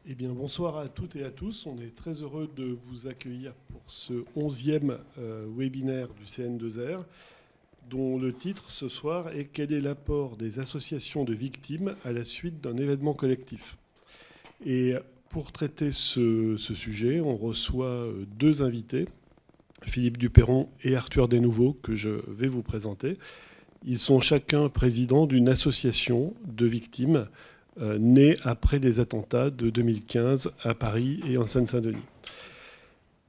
Eh bien, bonsoir à toutes et à tous. On est très heureux de vous accueillir pour ce 11e webinaire du CN2R, dont le titre ce soir est « Quel est l'apport des associations de victimes à la suite d'un événement collectif ?» Et pour traiter ce sujet, on reçoit deux invités, Philippe Duperron et Arthur Desnouveaux, que je vais vous présenter. Ils sont chacun présidents d'une association de victimes née après les attentats de 2015 à Paris et en Seine-Saint-Denis.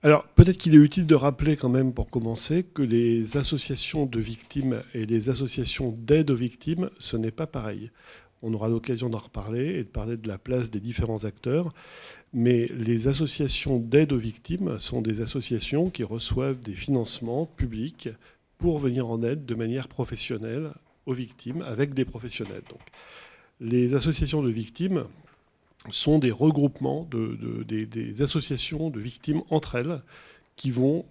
Alors, peut-être qu'il est utile de rappeler quand même, pour commencer, que les associations de victimes et les associations d'aide aux victimes, ce n'est pas pareil. On aura l'occasion d'en reparler et de parler de la place des différents acteurs. Mais les associations d'aide aux victimes sont des associations qui reçoivent des financements publics pour venir en aide de manière professionnelle aux victimes avec des professionnels. Donc, les associations de victimes sont des regroupements des associations de victimes entre elles qui vont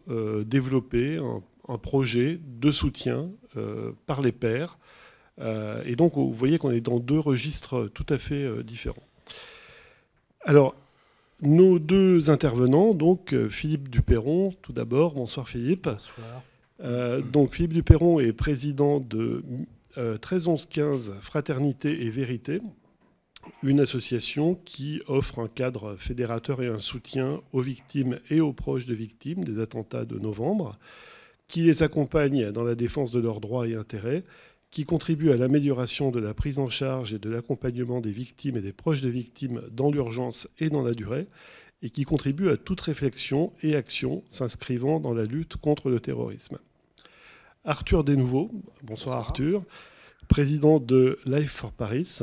développer un projet de soutien par les pairs. Et donc, vous voyez qu'on est dans deux registres tout à fait différents. Alors, nos deux intervenants, donc Philippe Duperron, tout d'abord. Bonsoir Philippe. Bonsoir. Donc Philippe Duperron est président de 13-11-15 Fraternité et Vérité, une association qui offre un cadre fédérateur et un soutien aux victimes et aux proches de victimes des attentats de novembre, qui les accompagne dans la défense de leurs droits et intérêts, qui contribue à l'amélioration de la prise en charge et de l'accompagnement des victimes et des proches de victimes dans l'urgence et dans la durée, et qui contribue à toute réflexion et action s'inscrivant dans la lutte contre le terrorisme. Arthur Desnouveaux, bonsoir Arthur, président de Life for Paris,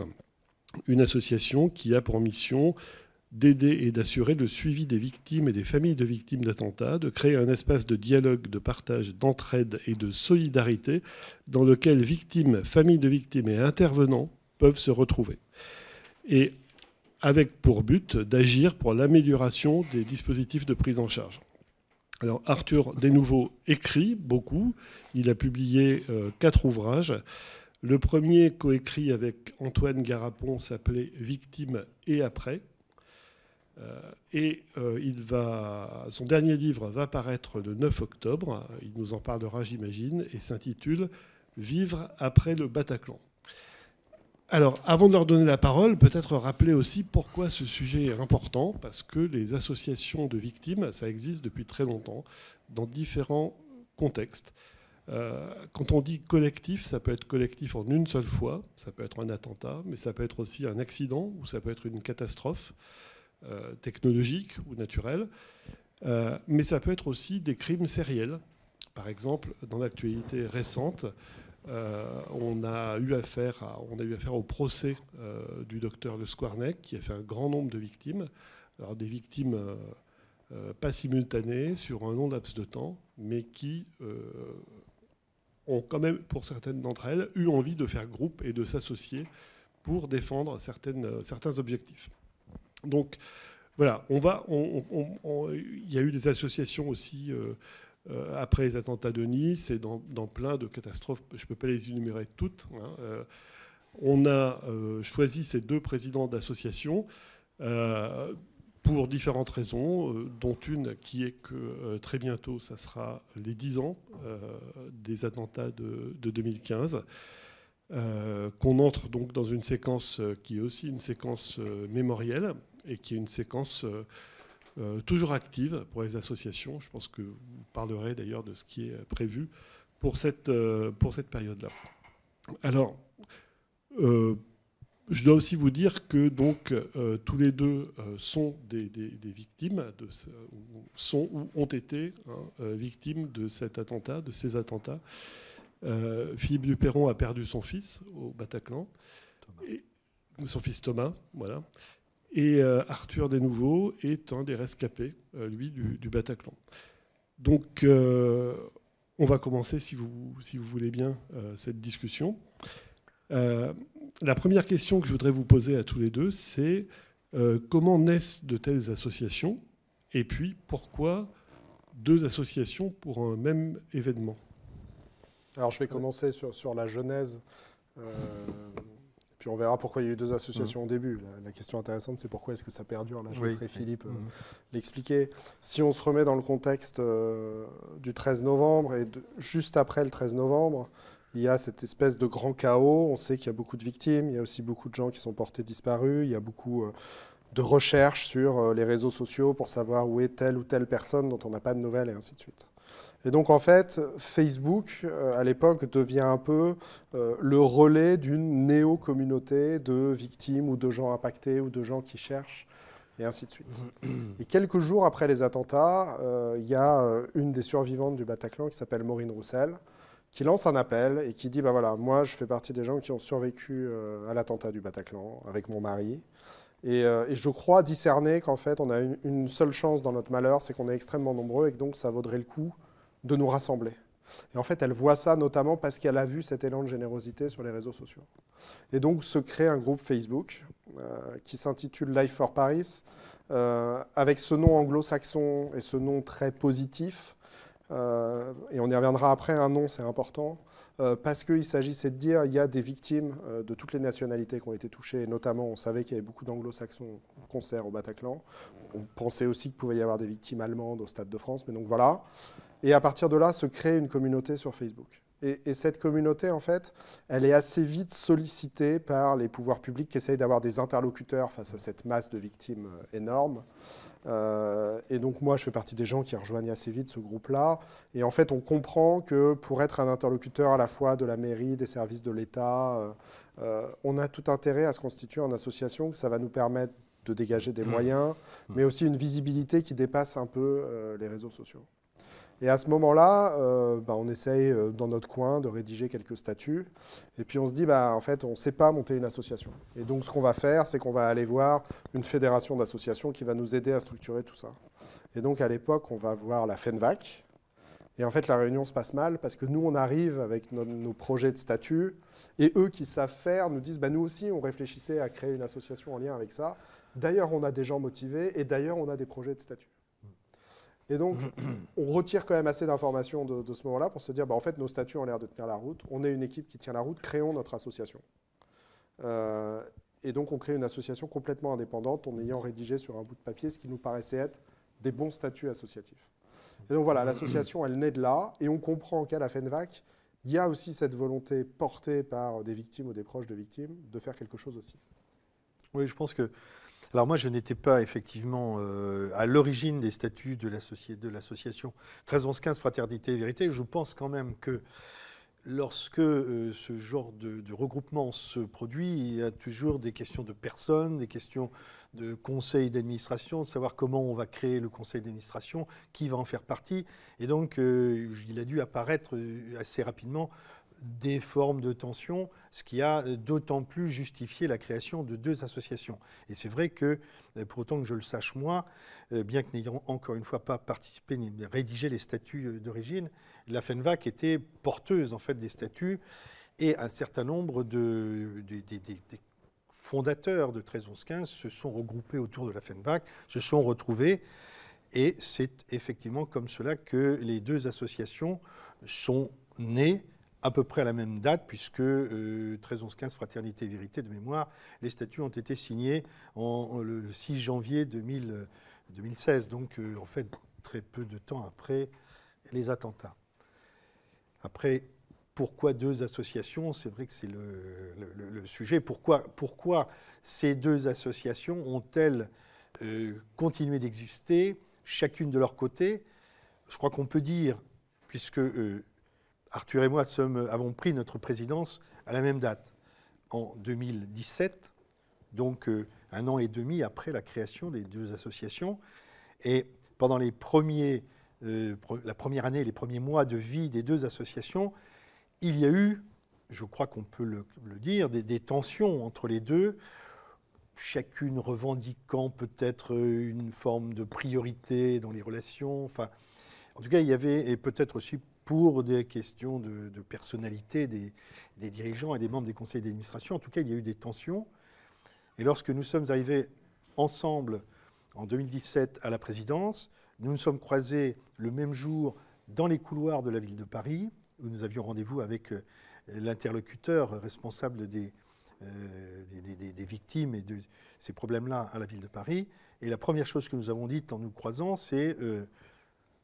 une association qui a pour mission d'aider et d'assurer le suivi des victimes et des familles de victimes d'attentats, de créer un espace de dialogue, de partage, d'entraide et de solidarité dans lequel victimes, familles de victimes et intervenants peuvent se retrouver. Et avec pour but d'agir pour l'amélioration des dispositifs de prise en charge. Alors Arthur Desnouveaux écrit beaucoup, il a publié 4 ouvrages. Le premier coécrit avec Antoine Garapon s'appelait « Victimes et après ». Son dernier livre va paraître le 9 octobre, il nous en parlera j'imagine, et s'intitule « Vivre après le Bataclan ». Alors, avant de leur donner la parole, peut-être rappeler aussi pourquoi ce sujet est important, parce que les associations de victimes, ça existe depuis très longtemps, dans différents contextes. Quand on dit collectif, ça peut être collectif en une seule fois, ça peut être un attentat, mais ça peut être aussi un accident, ou ça peut être une catastrophe technologique ou naturelle, mais ça peut être aussi des crimes sériels. Par exemple, dans l'actualité récente, on a eu affaire au procès du docteur Le Squarnec, qui a fait un grand nombre de victimes. Alors des victimes pas simultanées sur un long laps de temps, mais qui ont quand même, pour certaines d'entre elles, eu envie de faire groupe et de s'associer pour défendre certains objectifs. Donc voilà, il y a eu des associations aussi après les attentats de Nice et dans plein de catastrophes, je ne peux pas les énumérer toutes. On a choisi ces deux présidents d'associations pour différentes raisons, dont une qui est que très bientôt, ça sera les 10 ans des attentats de 2015, qu'on entre donc dans une séquence qui est aussi une séquence mémorielle et qui est une séquence toujours active pour les associations. Je pense que vous parlerez d'ailleurs de ce qui est prévu pour cette période-là. Alors, je dois aussi vous dire que donc, tous les deux sont des victimes, sont ou ont été victimes de cet attentat, de ces attentats. Philippe Duperron a perdu son fils au Bataclan, son fils Thomas, voilà. Et Arthur Desnouveaux est un des rescapés, lui, du Bataclan. Donc, on va commencer, si vous voulez bien, cette discussion. La première question que je voudrais vous poser à tous les deux, c'est comment naissent de telles associations? Et puis, pourquoi deux associations pour un même événement? Alors, je vais commencer sur la genèse. Puis on verra pourquoi il y a eu 2 associations au début. La question intéressante, c'est pourquoi est-ce que ça perdure. Là, je laisserai Philippe l'expliquer. Si on se remet dans le contexte du 13 novembre et juste après le 13 novembre, il y a cette espèce de grand chaos. On sait qu'il y a beaucoup de victimes. Il y a aussi beaucoup de gens qui sont portés disparus. Il y a beaucoup de recherches sur les réseaux sociaux pour savoir où est telle ou telle personne dont on n'a pas de nouvelles et ainsi de suite. Et donc, en fait, Facebook, à l'époque, devient un peu le relais d'une néo-communauté de victimes ou de gens impactés ou de gens qui cherchent, et ainsi de suite. Et quelques jours après les attentats, il y a une des survivantes du Bataclan qui s'appelle Maureen Roussel, qui lance un appel et qui dit, bah voilà, moi, je fais partie des gens qui ont survécu à l'attentat du Bataclan avec mon mari. Et je crois discerner qu'en fait, on a une seule chance dans notre malheur, c'est qu'on est extrêmement nombreux et que donc ça vaudrait le coup de nous rassembler. Et en fait, elle voit ça notamment parce qu'elle a vu cet élan de générosité sur les réseaux sociaux. Et donc se crée un groupe Facebook qui s'intitule Life for Paris, avec ce nom anglo-saxon et ce nom très positif. Et on y reviendra après, un nom c'est important, parce qu'il s'agissait de dire qu'il y a des victimes de toutes les nationalités qui ont été touchées, et notamment on savait qu'il y avait beaucoup d'anglo-saxons au concert au Bataclan. On pensait aussi qu'il pouvait y avoir des victimes allemandes au Stade de France, mais donc voilà. Et à partir de là, se crée une communauté sur Facebook. Et cette communauté, en fait, elle est assez vite sollicitée par les pouvoirs publics qui essayent d'avoir des interlocuteurs face à cette masse de victimes énorme. Et donc moi, je fais partie des gens qui rejoignent assez vite ce groupe-là. Et en fait, on comprend que pour être un interlocuteur à la fois de la mairie, des services de l'État, on a tout intérêt à se constituer en association, que ça va nous permettre de dégager des moyens, mais aussi une visibilité qui dépasse un peu les réseaux sociaux. Et à ce moment-là, on essaye dans notre coin de rédiger quelques statuts. Et puis on se dit, en fait, on ne sait pas monter une association. Et donc ce qu'on va faire, c'est qu'on va aller voir une fédération d'associations qui va nous aider à structurer tout ça. Et donc à l'époque, on va voir la FENVAC. Et en fait, la réunion se passe mal parce que nous, on arrive avec nos projets de statut. Et eux qui savent faire nous disent, nous aussi, on réfléchissait à créer une association en lien avec ça. D'ailleurs, on a des gens motivés et d'ailleurs, on a des projets de statut. Et donc, on retire quand même assez d'informations de ce moment-là pour se dire, en fait, nos statuts ont l'air de tenir la route. On est une équipe qui tient la route, créons notre association. Et donc, on crée une association complètement indépendante en ayant rédigé sur un bout de papier ce qui nous paraissait être des bons statuts associatifs. Et donc, voilà, l'association, elle naît de là. Et on comprend qu'à la FENVAC, il y a aussi cette volonté portée par des victimes ou des proches de victimes de faire quelque chose aussi. Oui, je pense que... Alors moi, je n'étais pas effectivement à l'origine des statuts de l'association 13-11-15 Fraternité et Vérité. Je pense quand même que lorsque ce genre de regroupement se produit, il y a toujours des questions de personnes, des questions de conseil d'administration, de savoir comment on va créer le conseil d'administration, qui va en faire partie. Et donc, il a dû apparaître assez rapidement des formes de tension, ce qui a d'autant plus justifié la création de 2 associations. Et c'est vrai que, pour autant que je le sache moi, bien que n'ayant encore une fois pas participé ni rédigé les statuts d'origine, la FENVAC était porteuse en fait des statuts et un certain nombre des fondateurs de 13-11-15 se sont regroupés autour de la FENVAC, se sont retrouvés et c'est effectivement comme cela que les 2 associations sont nées à peu près à la même date, puisque 13-11-15 Fraternité et Vérité de mémoire, les statuts ont été signés le 6 janvier 2016, donc en fait très peu de temps après les attentats. Après, pourquoi 2 associations? C'est vrai que c'est le sujet. Pourquoi ces 2 associations ont-elles continué d'exister, chacune de leur côté? Je crois qu'on peut dire, puisque... Arthur et moi avons pris notre présidence à la même date, en 2017, donc 1 an et demi après la création des 2 associations. Et pendant la première année, les premiers mois de vie des 2 associations, il y a eu, je crois qu'on peut le dire, des tensions entre les 2, chacune revendiquant peut-être une forme de priorité dans les relations. Enfin, en tout cas, il y avait, et peut-être aussi pour des questions de personnalité des dirigeants et des membres des conseils d'administration. En tout cas, il y a eu des tensions. Et lorsque nous sommes arrivés ensemble en 2017 à la présidence, nous nous sommes croisés le même jour dans les couloirs de la ville de Paris, où nous avions rendez-vous avec l'interlocuteur responsable des des victimes et de ces problèmes-là à la ville de Paris. Et la première chose que nous avons dite en nous croisant, c'est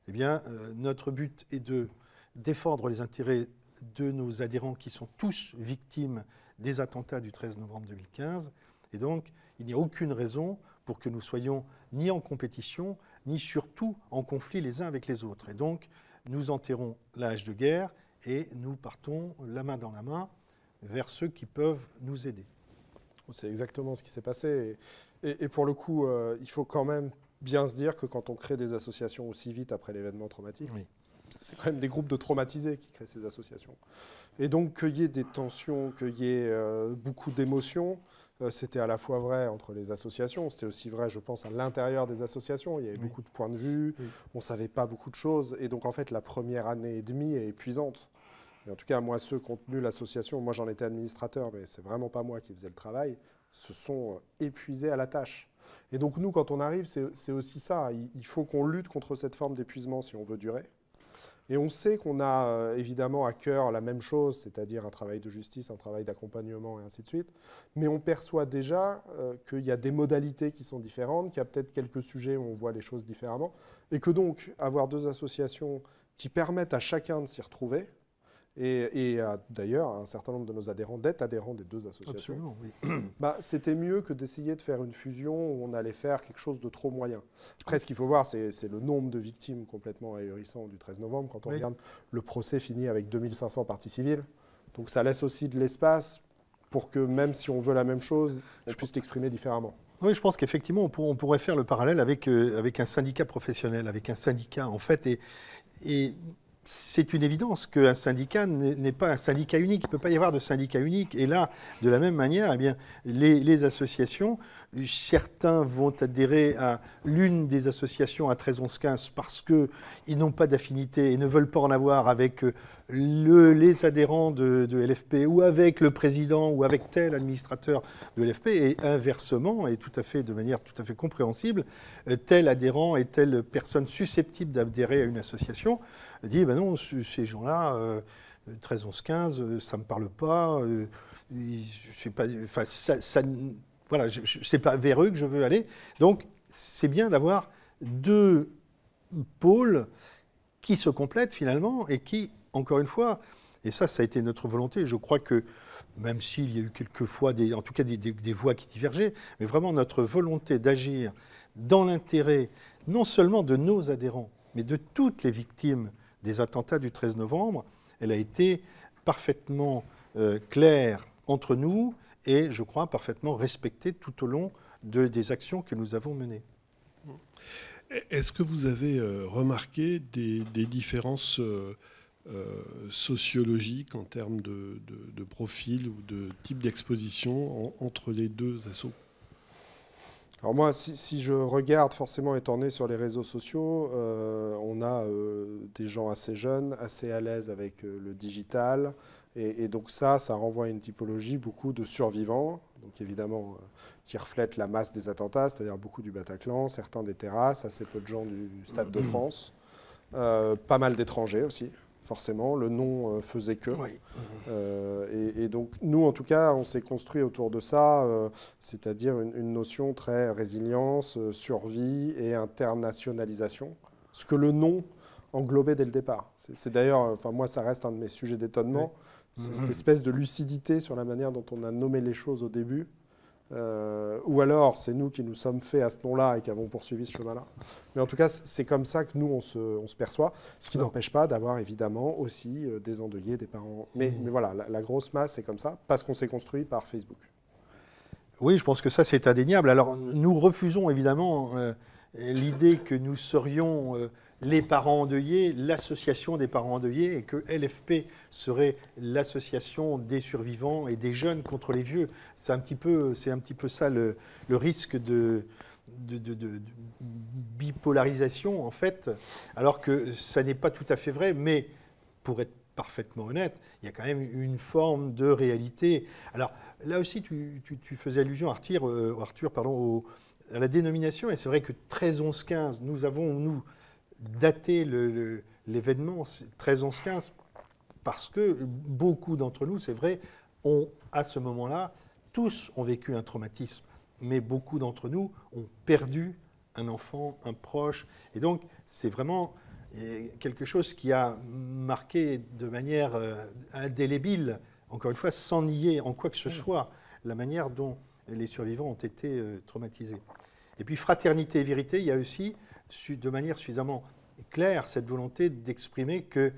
eh bien, notre but est de défendre les intérêts de nos adhérents qui sont tous victimes des attentats du 13 novembre 2015. Et donc, il n'y a aucune raison pour que nous soyons ni en compétition, ni surtout en conflit les uns avec les autres. Et donc, nous enterrons la hache de guerre et nous partons la main dans la main vers ceux qui peuvent nous aider. C'est exactement ce qui s'est passé. Et pour le coup, il faut quand même bien se dire que quand on crée des associations aussi vite après l'événement traumatique, oui, c'est quand même des groupes de traumatisés qui créent ces associations. Et donc, qu'il y ait des tensions, qu'il y ait beaucoup d'émotions, c'était à la fois vrai entre les associations, c'était aussi vrai, je pense, à l'intérieur des associations. Il y avait beaucoup de points de vue, on ne savait pas beaucoup de choses. Et donc, en fait, la première année et demie est épuisante. Et en tout cas, moi, ceux qui ont tenu l'association, moi j'en étais administrateur, mais c'est vraiment pas moi qui faisais le travail, se sont épuisés à la tâche. Et donc nous, quand on arrive, c'est aussi ça. Il faut qu'on lutte contre cette forme d'épuisement si on veut durer. Et on sait qu'on a évidemment à cœur la même chose, c'est-à-dire un travail de justice, un travail d'accompagnement et ainsi de suite. Mais on perçoit déjà qu'il y a des modalités qui sont différentes, qu'il y a peut-être quelques sujets où on voit les choses différemment. Et que donc, avoir deux associations qui permettent à chacun de s'y retrouver, et d'ailleurs, un certain nombre de nos adhérents d'être adhérents des deux associations. Absolument, oui. Bah, c'était mieux que d'essayer de faire une fusion où on allait faire quelque chose de trop moyen. Après, ce qu'il faut voir, c'est le nombre de victimes complètement ahurissant du 13 novembre. Quand on regarde, le procès finit avec 2500 parties civiles. Donc ça laisse aussi de l'espace pour que même si on veut la même chose, on puisse l'exprimer différemment. Oui, je pense qu'effectivement, on pourrait faire le parallèle avec un syndicat professionnel, avec un syndicat, en fait. Et c'est une évidence qu'un syndicat n'est pas un syndicat unique. Il ne peut pas y avoir de syndicat unique. Et là, de la même manière, eh bien, les associations, certains vont adhérer à l'une des associations à 13-11-15 parce qu'ils n'ont pas d'affinité et ne veulent pas en avoir avec les adhérents de LFP ou avec le président ou avec tel administrateur de LFP. Et inversement, et de manière tout à fait compréhensible, tel adhérent et telle personne susceptible d'adhérer à une association dit ben non, ces gens-là, 13-11-15, ça ne me parle pas, c'est pas, voilà, c'est pas vers eux que je veux aller. Donc, c'est bien d'avoir deux pôles qui se complètent finalement et qui, encore une fois, et ça a été notre volonté, je crois que même s'il y a eu quelquefois, en tout cas des voix qui divergeaient, mais vraiment notre volonté d'agir dans l'intérêt non seulement de nos adhérents, mais de toutes les victimes des attentats du 13 novembre, elle a été parfaitement claire entre nous et, je crois, parfaitement respectée tout au long des actions que nous avons menées. Est-ce que vous avez remarqué des différences sociologiques en termes de profil ou de type d'exposition entre les deux assos ? Alors moi, si je regarde, forcément étant né sur les réseaux sociaux, on a des gens assez jeunes, assez à l'aise avec le digital. Et donc ça renvoie à une typologie beaucoup de survivants, donc évidemment qui reflètent la masse des attentats, c'est-à-dire beaucoup du Bataclan, certains des terrasses, assez peu de gens du Stade de France, pas mal d'étrangers aussi. Forcément, le nom faisait que. Oui. Et donc, nous, en tout cas, on s'est construit autour de ça, c'est-à-dire une notion très résilience, survie et internationalisation, ce que le nom englobait dès le départ. C'est d'ailleurs, enfin, moi, ça reste un de mes sujets d'étonnement, c'est cette espèce de lucidité sur la manière dont on a nommé les choses au début. Ou alors, c'est nous qui nous sommes faits à ce nom-là et qui avons poursuivi ce chemin-là. Mais en tout cas, c'est comme ça que nous, on se perçoit, ce qui n'empêche pas d'avoir évidemment aussi des endeuillés, des parents. Mais voilà, la grosse masse, c'est comme ça, parce qu'on s'est construit par Facebook. Oui, je pense que ça, c'est indéniable. Alors, nous refusons évidemment l'idée que nous serions les parents endeuillés, l'association des parents endeuillés, et que LFP serait l'association des survivants et des jeunes contre les vieux. C'est un petit peu ça le risque de bipolarisation, en fait, alors que ça n'est pas tout à fait vrai, mais pour être parfaitement honnête, il y a quand même une forme de réalité. Alors là aussi, tu faisais allusion, Arthur, à la dénomination, et c'est vrai que 13-11-15, nous avons daté l'événement 13-11-15 parce que beaucoup d'entre nous, c'est vrai, ont à ce moment-là tous ont vécu un traumatisme, mais beaucoup d'entre nous ont perdu un enfant, un proche. Et donc, c'est vraiment quelque chose qui a marqué de manière indélébile, encore une fois, sans nier en quoi que ce soit la manière dont les survivants ont été traumatisés. Et puis, fraternité et vérité, il y a aussi, de manière suffisamment claire, cette volonté d'exprimer que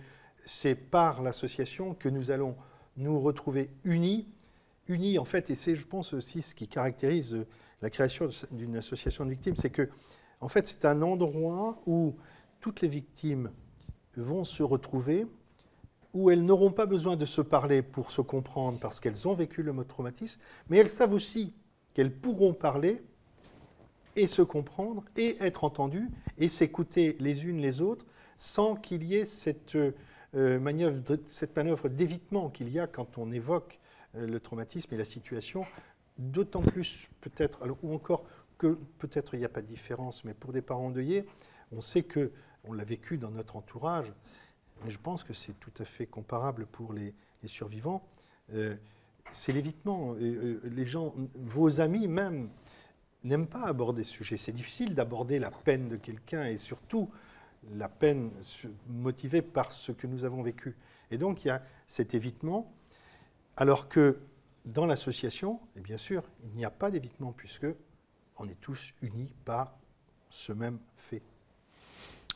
c'est par l'association que nous allons nous retrouver unis en fait, et c'est, je pense, aussi ce qui caractérise la création d'une association de victimes, c'est que, en fait, c'est un endroit où toutes les victimes vont se retrouver, où elles n'auront pas besoin de se parler pour se comprendre parce qu'elles ont vécu le traumatisme, mais elles savent aussi qu'elles pourront parler et se comprendre et être entendues et s'écouter les unes les autres sans qu'il y ait cette manœuvre d'évitement qu'il y a quand on évoque le traumatisme et la situation, d'autant plus peut-être, ou encore que peut-être il n'y a pas de différence, mais pour des parents endeuillés, on sait qu'on l'a vécu dans notre entourage, mais je pense que c'est tout à fait comparable pour les survivants. C'est l'évitement. Les gens, vos amis même, n'aiment pas aborder ce sujet. C'est difficile d'aborder la peine de quelqu'un et surtout la peine motivée par ce que nous avons vécu. Et donc il y a cet évitement. Alors que dans l'association, et bien sûr, il n'y a pas d'évitement puisque on est tous unis par ce même fait.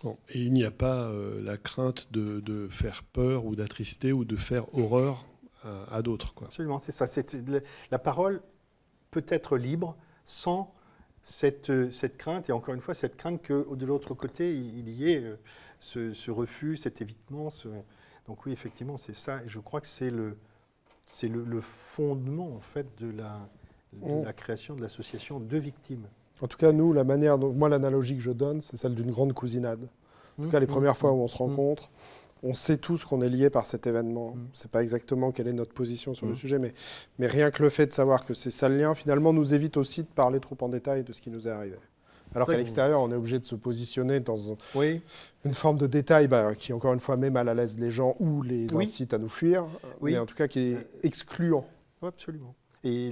Bon, et il n'y a pas la crainte de faire peur ou d'attrister ou de faire horreur à d'autres, quoi. Absolument, c'est ça. La parole peut être libre sans cette crainte, et encore une fois, cette crainte que de l'autre côté, il y ait ce refus, cet évitement. Donc oui, effectivement, c'est ça. Et je crois que c'est le fondement en fait de la création de l'association de victimes. En tout cas, nous, la manière dont, moi, l'analogie que je donne, c'est celle d'une grande cousinade. En tout cas, les premières fois où on se rencontre, on sait tous qu'on est liés par cet événement. On ne sait pas exactement quelle est notre position sur le sujet, mais rien que le fait de savoir que c'est ça le lien, finalement, nous évite aussi de parler trop en détail de ce qui nous est arrivé. Alors qu'à l'extérieur, on est obligé de se positionner dans une forme de détail qui, encore une fois, met mal à l'aise les gens ou les incite à nous fuir, mais en tout cas qui est excluant. Oui, absolument. Et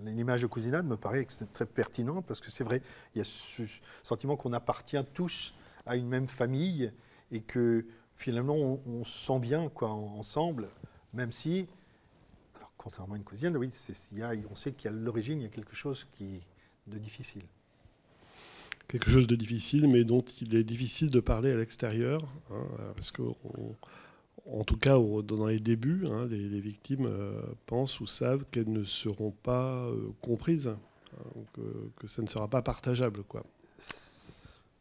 l'image de cousinade me paraît très pertinente parce que c'est vrai, il y a ce sentiment qu'on appartient tous à une même famille et que finalement on se sent bien ensemble, même si, alors, contrairement à une cousine, oui, on sait qu'à l'origine il y a quelque chose de difficile. Quelque chose de difficile, mais dont il est difficile de parler à l'extérieur, parce que en tout cas, dans les débuts, les victimes pensent ou savent qu'elles ne seront pas comprises, que ça ne sera pas partageable, quoi.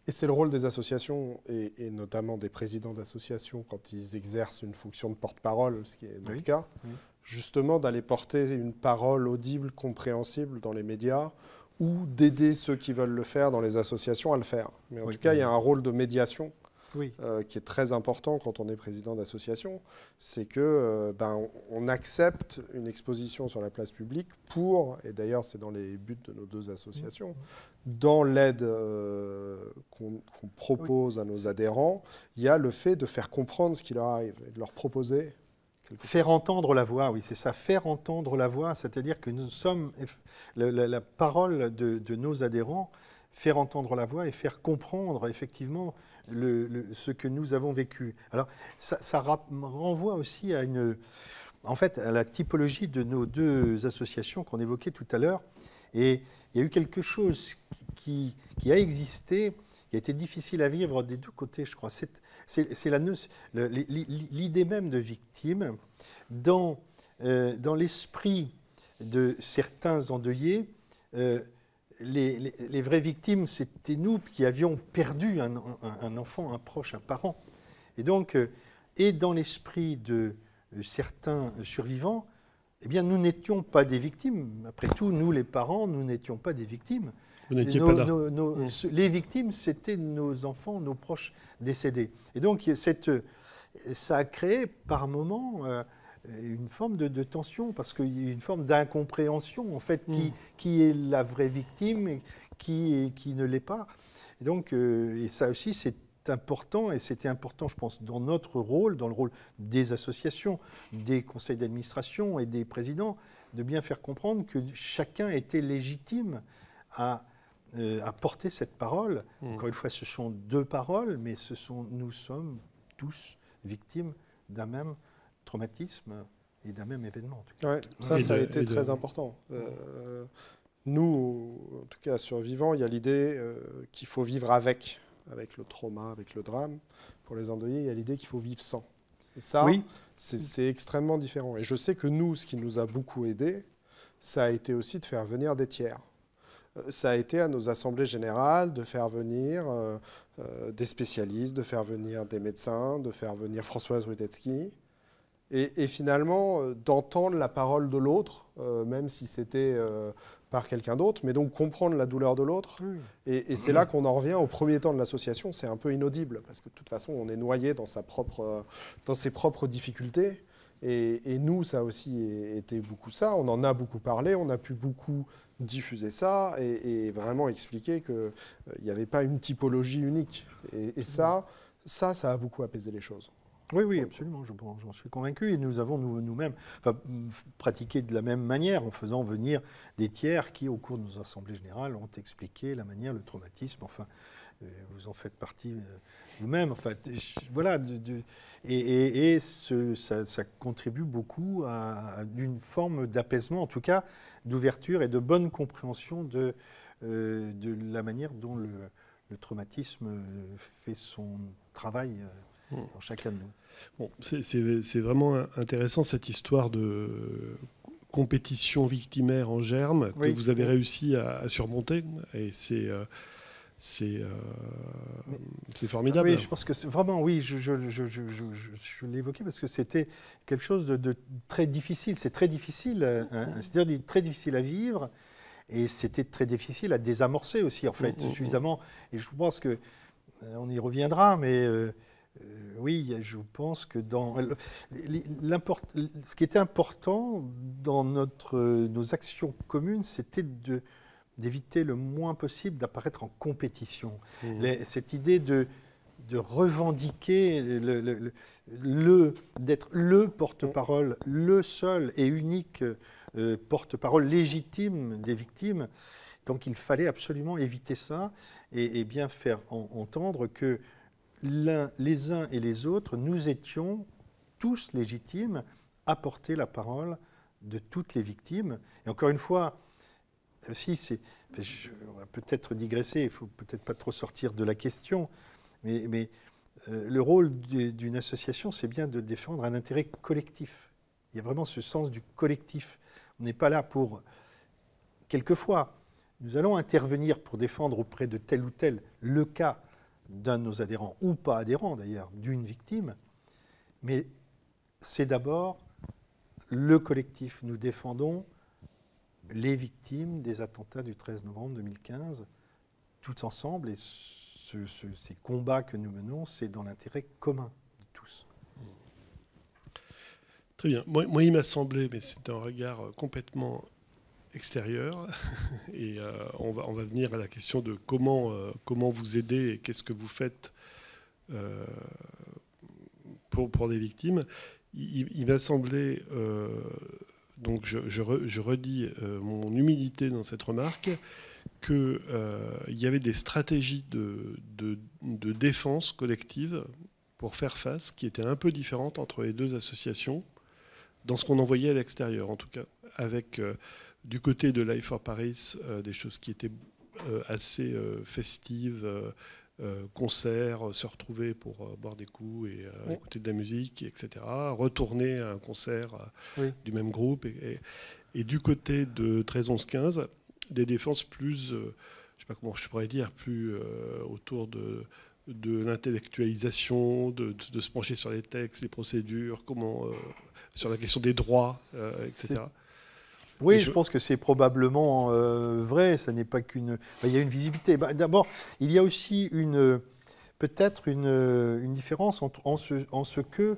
Et c'est le rôle des associations, et notamment des présidents d'associations, quand ils exercent une fonction de porte-parole, ce qui est notre cas, justement d'aller porter une parole audible, compréhensible dans les médias, ou d'aider ceux qui veulent le faire dans les associations à le faire. Mais en tout cas, il y a un rôle de médiation qui est très important quand on est président d'association, c'est que on accepte une exposition sur la place publique et d'ailleurs c'est dans les buts de nos deux associations, dans l'aide qu'on propose à nos adhérents, il y a le fait de faire comprendre ce qui leur arrive et de leur proposer faire entendre la voix, oui, c'est ça, faire entendre la voix, c'est-à-dire que nous sommes la parole de nos adhérents, faire entendre la voix et faire comprendre effectivement ce que nous avons vécu. Alors, ça renvoie aussi à à la typologie de nos deux associations qu'on évoquait tout à l'heure. Et il y a eu quelque chose qui a existé, qui a été difficile à vivre des deux côtés, je crois. C'est l'idée même de victime dans l'esprit de certains endeuillés. Les vraies victimes, c'était nous qui avions perdu un enfant, un proche, un parent. Et donc, et dans l'esprit de certains survivants, eh bien, nous n'étions pas des victimes. Après tout, nous, les parents, nous n'étions pas des victimes. Vous n'étiez pas là. Les victimes, c'était nos enfants, nos proches décédés. Et donc, ça a créé par moments une forme de tension, parce qu'il y a une forme d'incompréhension, en fait, qui est la vraie victime et qui ne l'est pas. Et donc, et ça aussi, c'est important, et c'était important, je pense, dans notre rôle, dans le rôle des associations, des conseils d'administration et des présidents, de bien faire comprendre que chacun était légitime à porter cette parole. Encore une fois, ce sont deux paroles, mais nous sommes tous victimes d'un même traumatisme et d'un même événement. Ouais, ça a été très important. Nous, en tout cas survivants, il y a l'idée qu'il faut vivre avec le trauma, avec le drame. Pour les endeuillés, il y a l'idée qu'il faut vivre sans. Et ça, c'est extrêmement différent. Et je sais que nous, ce qui nous a beaucoup aidé, ça a été aussi de faire venir des tiers. Ça a été à nos assemblées générales de faire venir des spécialistes, de faire venir des médecins, de faire venir Françoise Rudetsky. Et finalement, d'entendre la parole de l'autre, même si c'était par quelqu'un d'autre, mais donc comprendre la douleur de l'autre. Et c'est là qu'on en revient au premier temps de l'association. C'est un peu inaudible, parce que de toute façon, on est noyé dans ses propres difficultés. Et nous, ça a aussi été beaucoup ça. On en a beaucoup parlé, on a pu beaucoup diffuser ça et vraiment expliquer qu'il n'y avait pas une typologie unique. Et ça a beaucoup apaisé les choses. Oui, absolument, j'en suis convaincu. Et nous avons nous-mêmes pratiqué de la même manière en faisant venir des tiers qui, au cours de nos assemblées générales, ont expliqué la manière, le traumatisme. Enfin, vous en faites partie vous-même. Enfin, voilà. Ça contribue beaucoup à une forme d'apaisement, en tout cas d'ouverture et de bonne compréhension de la manière dont le traumatisme fait son travail dans chacun de nous. Bon, c'est vraiment intéressant cette histoire de compétition victimaire en germe que vous avez réussi à surmonter. Et c'est formidable. Oui, je pense que c'est vraiment, je l'ai évoqué parce que c'était quelque chose de très difficile. C'est très difficile, c'est-à-dire très difficile à vivre, et c'était très difficile à désamorcer aussi, en fait, suffisamment. Et je pense que on y reviendra, mais oui, je pense que ce qui était important dans nos actions communes, c'était d'éviter le moins possible d'apparaître en compétition. Cette idée de revendiquer, d'être le porte-parole, le seul et unique porte-parole légitime des victimes. Donc il fallait absolument éviter ça et bien faire entendre que les uns et les autres, nous étions tous légitimes à porter la parole de toutes les victimes. Et encore une fois, aussi, on va peut-être digresser, il ne faut peut-être pas trop sortir de la question, mais le rôle d'une association, c'est bien de défendre un intérêt collectif. Il y a vraiment ce sens du collectif. On n'est pas là pour... Quelquefois, nous allons intervenir pour défendre auprès de tel ou tel le cas d'un de nos adhérents, ou pas adhérents d'ailleurs, d'une victime, mais c'est d'abord le collectif. Nous défendons les victimes des attentats du 13 novembre 2015, tous ensemble, et ces combats que nous menons, c'est dans l'intérêt commun de tous. Très bien. Moi il m'a semblé, mais c'est un regard complètement extérieur, et on va venir à la question de comment vous aider et qu'est-ce que vous faites pour des victimes. Il m'a semblé, donc je redis mon humilité dans cette remarque, qu'il y avait des stratégies de défense collective pour faire face qui étaient un peu différentes entre les deux associations, dans ce qu'on envoyait à l'extérieur en tout cas, avec... du côté de Life for Paris, des choses qui étaient assez festives, concerts, se retrouver pour boire des coups et écouter de la musique, etc. Retourner à un concert du même groupe. Et du côté de 13-11-15, des défenses plus, je ne sais pas comment je pourrais dire, plus autour de l'intellectualisation, de se pencher sur les textes, les procédures, sur la question des droits, etc. Oui, je pense que c'est probablement vrai. Ça n'est pas qu'une. Il y a une visibilité. D'abord, il y a aussi peut-être une différence en ce que.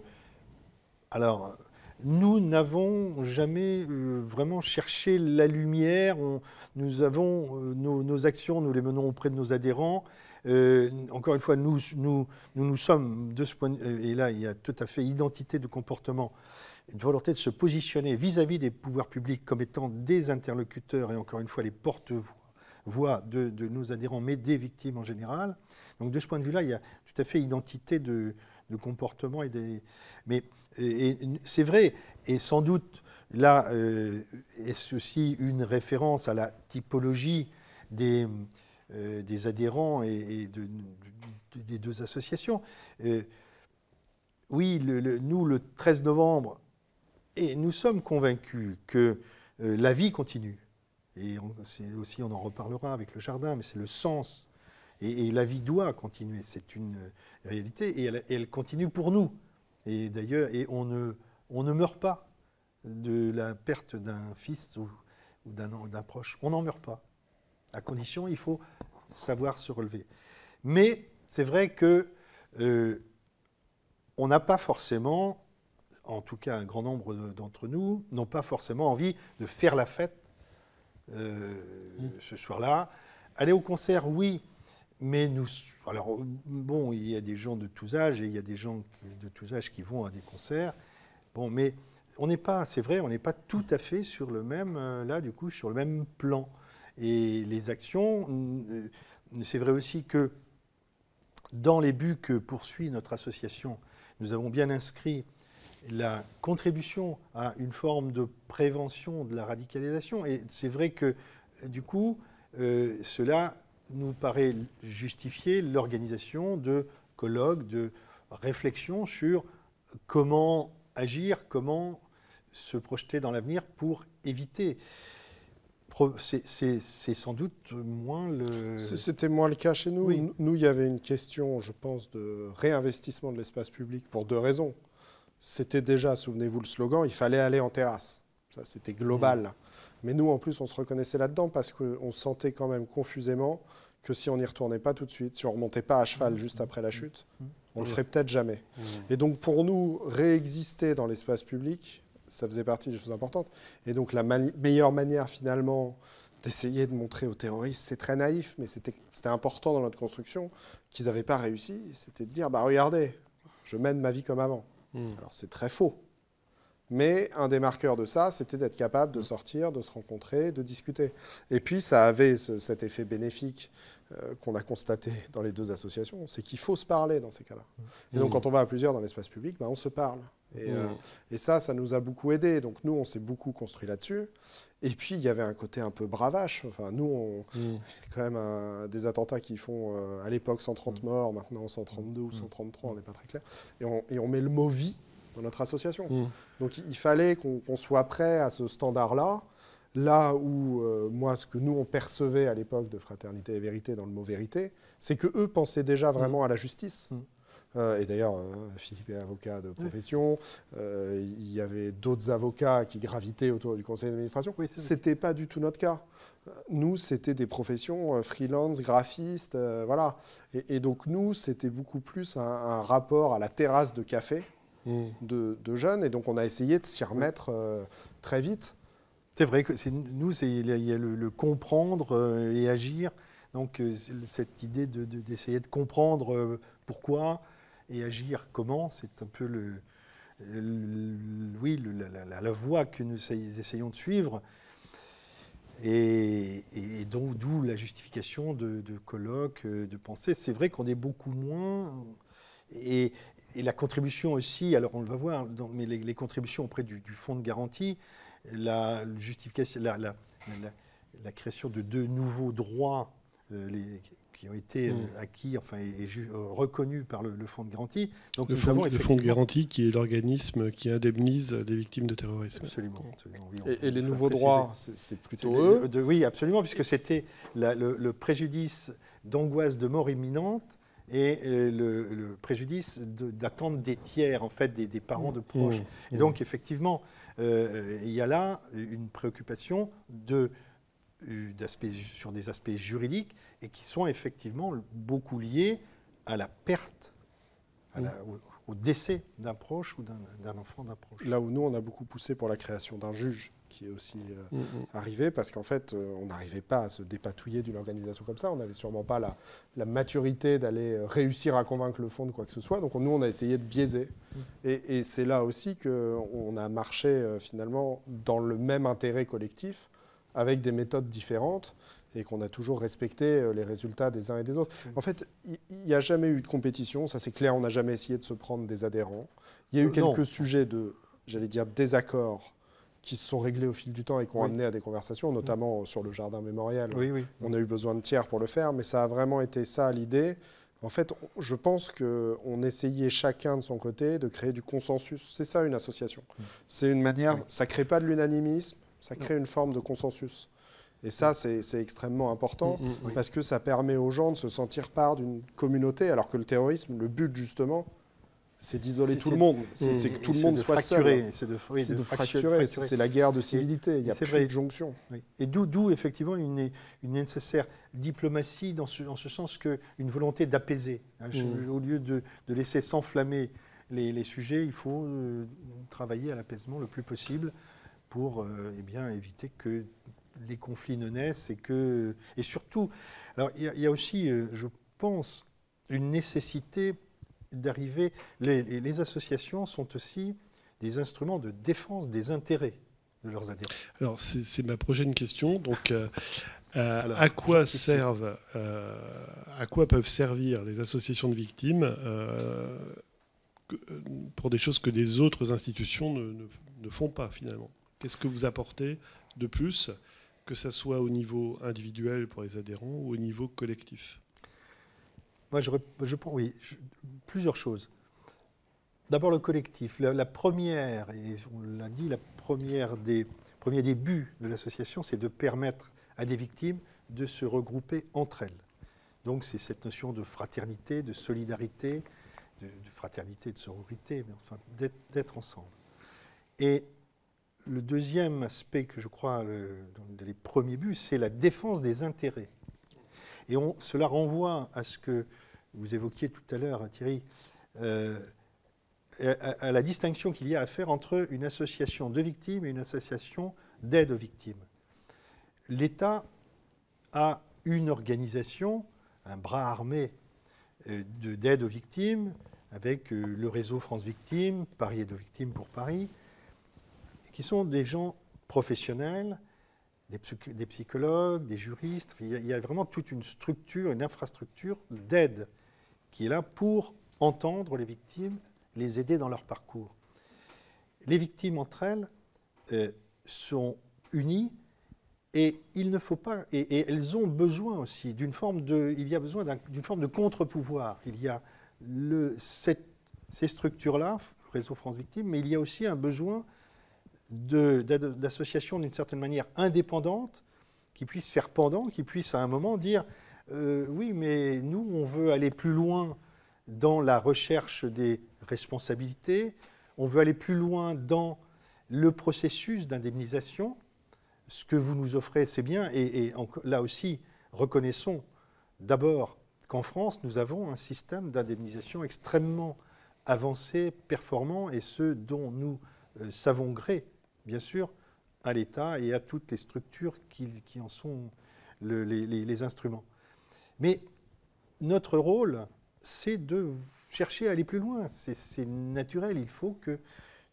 Alors, nous n'avons jamais vraiment cherché la lumière. Nous avons nos actions, nous les menons auprès de nos adhérents. Encore une fois, nous sommes de ce point de vue, et là, il y a tout à fait identité de comportement. une volonté de se positionner vis-à-vis des pouvoirs publics comme étant des interlocuteurs et encore une fois les porte-voix de nos adhérents, mais des victimes en général. Donc de ce point de vue-là, il y a tout à fait identité de comportement mais c'est vrai, et sans doute là est-ce aussi une référence à la typologie des adhérents et des deux associations. Oui, nous, le 13 novembre, et nous sommes convaincus que la vie continue. Et on en reparlera avec le jardin, mais c'est le sens. Et la vie doit continuer, c'est une réalité, et elle continue pour nous. Et d'ailleurs, on ne meurt pas de la perte d'un fils ou d'un proche. On n'en meurt pas. À condition, il faut savoir se relever. Mais c'est vrai que on n'a pas forcément, en tout cas un grand nombre d'entre nous, n'ont pas forcément envie de faire la fête ce soir-là. Aller au concert, oui, mais alors bon, il y a des gens de tous âges et il y a des gens de tous âges qui vont à des concerts. Bon, mais on n'est pas, c'est vrai, on n'est pas tout à fait sur le même, là du coup, sur le même plan. Et les actions, c'est vrai aussi que dans les buts que poursuit notre association, nous avons bien inscrit la contribution à une forme de prévention de la radicalisation. Et c'est vrai que, du coup, cela nous paraît justifier l'organisation de colloques, de réflexions sur comment agir, comment se projeter dans l'avenir pour éviter. C'est sans doute moins le... C'était moins le cas chez nous. Oui. Nous, il y avait une question, je pense, de réinvestissement de l'espace public pour deux raisons. C'était déjà, souvenez-vous, le slogan, il fallait aller en terrasse. Ça, c'était global. Mais nous, en plus, on se reconnaissait là-dedans parce qu'on sentait quand même confusément que si on n'y retournait pas tout de suite, si on ne remontait pas à cheval juste après la chute, on ne le ferait peut-être jamais. Et donc, pour nous, réexister dans l'espace public, ça faisait partie des choses importantes. Et donc, la meilleure manière, finalement, d'essayer de montrer aux terroristes, c'est très naïf, mais c'était important dans notre construction, qu'ils n'avaient pas réussi, c'était de dire, bah regardez, je mène ma vie comme avant. Alors, c'est très faux. Mais un des marqueurs de ça, c'était d'être capable de sortir, de se rencontrer, de discuter. Et puis, ça avait cet effet bénéfique qu'on a constaté dans les deux associations, c'est qu'il faut se parler dans ces cas-là. Et donc, quand on va à plusieurs dans l'espace public, on se parle. Et ça nous a beaucoup aidés. Donc, nous, on s'est beaucoup construit là-dessus. Et puis, il y avait un côté un peu bravache. Enfin, nous, il y a quand même des attentats qui font, à l'époque, 130 morts, maintenant 132 ou 133, on n'est pas très clair. Et on met le mot « vie » dans notre association. Donc il fallait qu'on soit prêt à ce standard-là, là où, moi, ce que nous, on percevait à l'époque de Fraternité et Vérité dans le mot « vérité », c'est qu'eux pensaient déjà vraiment à la justice. Et d'ailleurs, Philippe est avocat de profession, il y avait d'autres avocats qui gravitaient autour du conseil d'administration. Oui, ce n'était pas du tout notre cas. Nous, c'était des professions freelance, graphistes, voilà. Et donc nous, c'était beaucoup plus un rapport à la terrasse de café, de jeunes, et donc on a essayé de s'y remettre très vite. C'est vrai que nous, il y a le comprendre et agir, donc cette idée d'essayer de comprendre pourquoi et agir comment, c'est un peu la voie que nous essayons de suivre, et donc d'où la justification de colloques, de pensées. C'est vrai qu'on est beaucoup moins... Et la contribution aussi, alors on le va voir, mais les contributions auprès du fonds de garantie, la création de deux nouveaux droits qui ont été acquis, enfin, et reconnus par le fonds de garantie. Donc le fonds de garantie qui est l'organisme qui indemnise les victimes de terrorisme. Absolument. Oui, et les nouveaux droits, c'est plutôt eux. Oui, absolument, puisque c'était le préjudice d'angoisse de mort imminente et le préjudice d'attente des tiers, en fait, des parents de proches. Et donc, effectivement, il y a là une préoccupation sur des aspects juridiques et qui sont effectivement beaucoup liés à la perte, au décès d'un proche ou d'un enfant d'un proche. Là où nous, on a beaucoup poussé pour la création d'un juge qui est aussi arrivé, parce qu'en fait, on n'arrivait pas à se dépatouiller d'une organisation comme ça. On n'avait sûrement pas la maturité d'aller réussir à convaincre le fonds de quoi que ce soit. Donc nous, on a essayé de biaiser. Et c'est là aussi qu'on a marché finalement dans le même intérêt collectif, avec des méthodes différentes, et qu'on a toujours respecté les résultats des uns et des autres. En fait, il n'y a jamais eu de compétition, ça c'est clair, on n'a jamais essayé de se prendre des adhérents. Il y a eu quelques sujets de, j'allais dire, désaccords qui se sont réglés au fil du temps et qui ont amené à des conversations, notamment sur le jardin mémorial. On a eu besoin de tiers pour le faire, mais ça a vraiment été ça l'idée. En fait, je pense qu'on essayait chacun de son côté de créer du consensus. C'est ça une association. C'est une manière, ça ne crée pas de l'unanimisme, ça crée une forme de consensus. Et ça, c'est extrêmement important parce que ça permet aux gens de se sentir part d'une communauté, alors que le terrorisme, le but justement, c'est d'isoler tout le monde. C'est que tout le monde soit seul. C'est de fracturer. C'est la guerre de civilité. Il n'y a plus de jonction. Et d'où effectivement une nécessaire diplomatie dans ce sens qu'une volonté d'apaiser. Au lieu de laisser s'enflammer les sujets, il faut travailler à l'apaisement le plus possible pour éviter que les conflits ne naissent et surtout, alors il y a aussi, je pense, une nécessité d'arriver. Les associations sont aussi des instruments de défense des intérêts de leurs adhérents. Alors c'est ma prochaine question. Donc, à quoi peuvent servir les associations de victimes pour des choses que les autres institutions ne font pas finalement? Qu'est-ce que vous apportez de plus, que ce soit au niveau individuel pour les adhérents ou au niveau collectif? Moi, je pense, plusieurs choses. D'abord, le collectif. La première, et on l'a dit, la première des premiers débuts de l'association, c'est de permettre à des victimes de se regrouper entre elles. Donc, c'est cette notion de fraternité, de solidarité, de fraternité, de sororité, mais enfin, d'être ensemble. Et le deuxième aspect que je crois, dans les premiers buts, c'est la défense des intérêts. Et cela renvoie à ce que vous évoquiez tout à l'heure, Thierry, à la distinction qu'il y a à faire entre une association de victimes et une association d'aide aux victimes. L'État a une organisation, un bras armé d'aide aux victimes, avec le réseau France Victimes, Paris Aide aux Victimes pour Paris, qui sont des gens professionnels, des psychologues, des juristes. Il y a vraiment toute une structure, une infrastructure d'aide qui est là pour entendre les victimes, les aider dans leur parcours. Les victimes entre elles sont unies et il ne faut pas, et elles ont besoin aussi d'une forme d'une forme de contre-pouvoir. Il y a ces structures-là, réseau France Victimes, mais il y a aussi un besoin d'associations d'une certaine manière indépendantes qui puissent faire pendant, qui puissent à un moment dire oui, mais nous, on veut aller plus loin dans la recherche des responsabilités, on veut aller plus loin dans le processus d'indemnisation. Ce que vous nous offrez, c'est bien, et là aussi, reconnaissons d'abord qu'en France, nous avons un système d'indemnisation extrêmement avancé, performant, et ce dont nous savons gré, bien sûr, à l'État et à toutes les structures qui en sont les instruments. Mais notre rôle, c'est de chercher à aller plus loin. C'est naturel, il faut que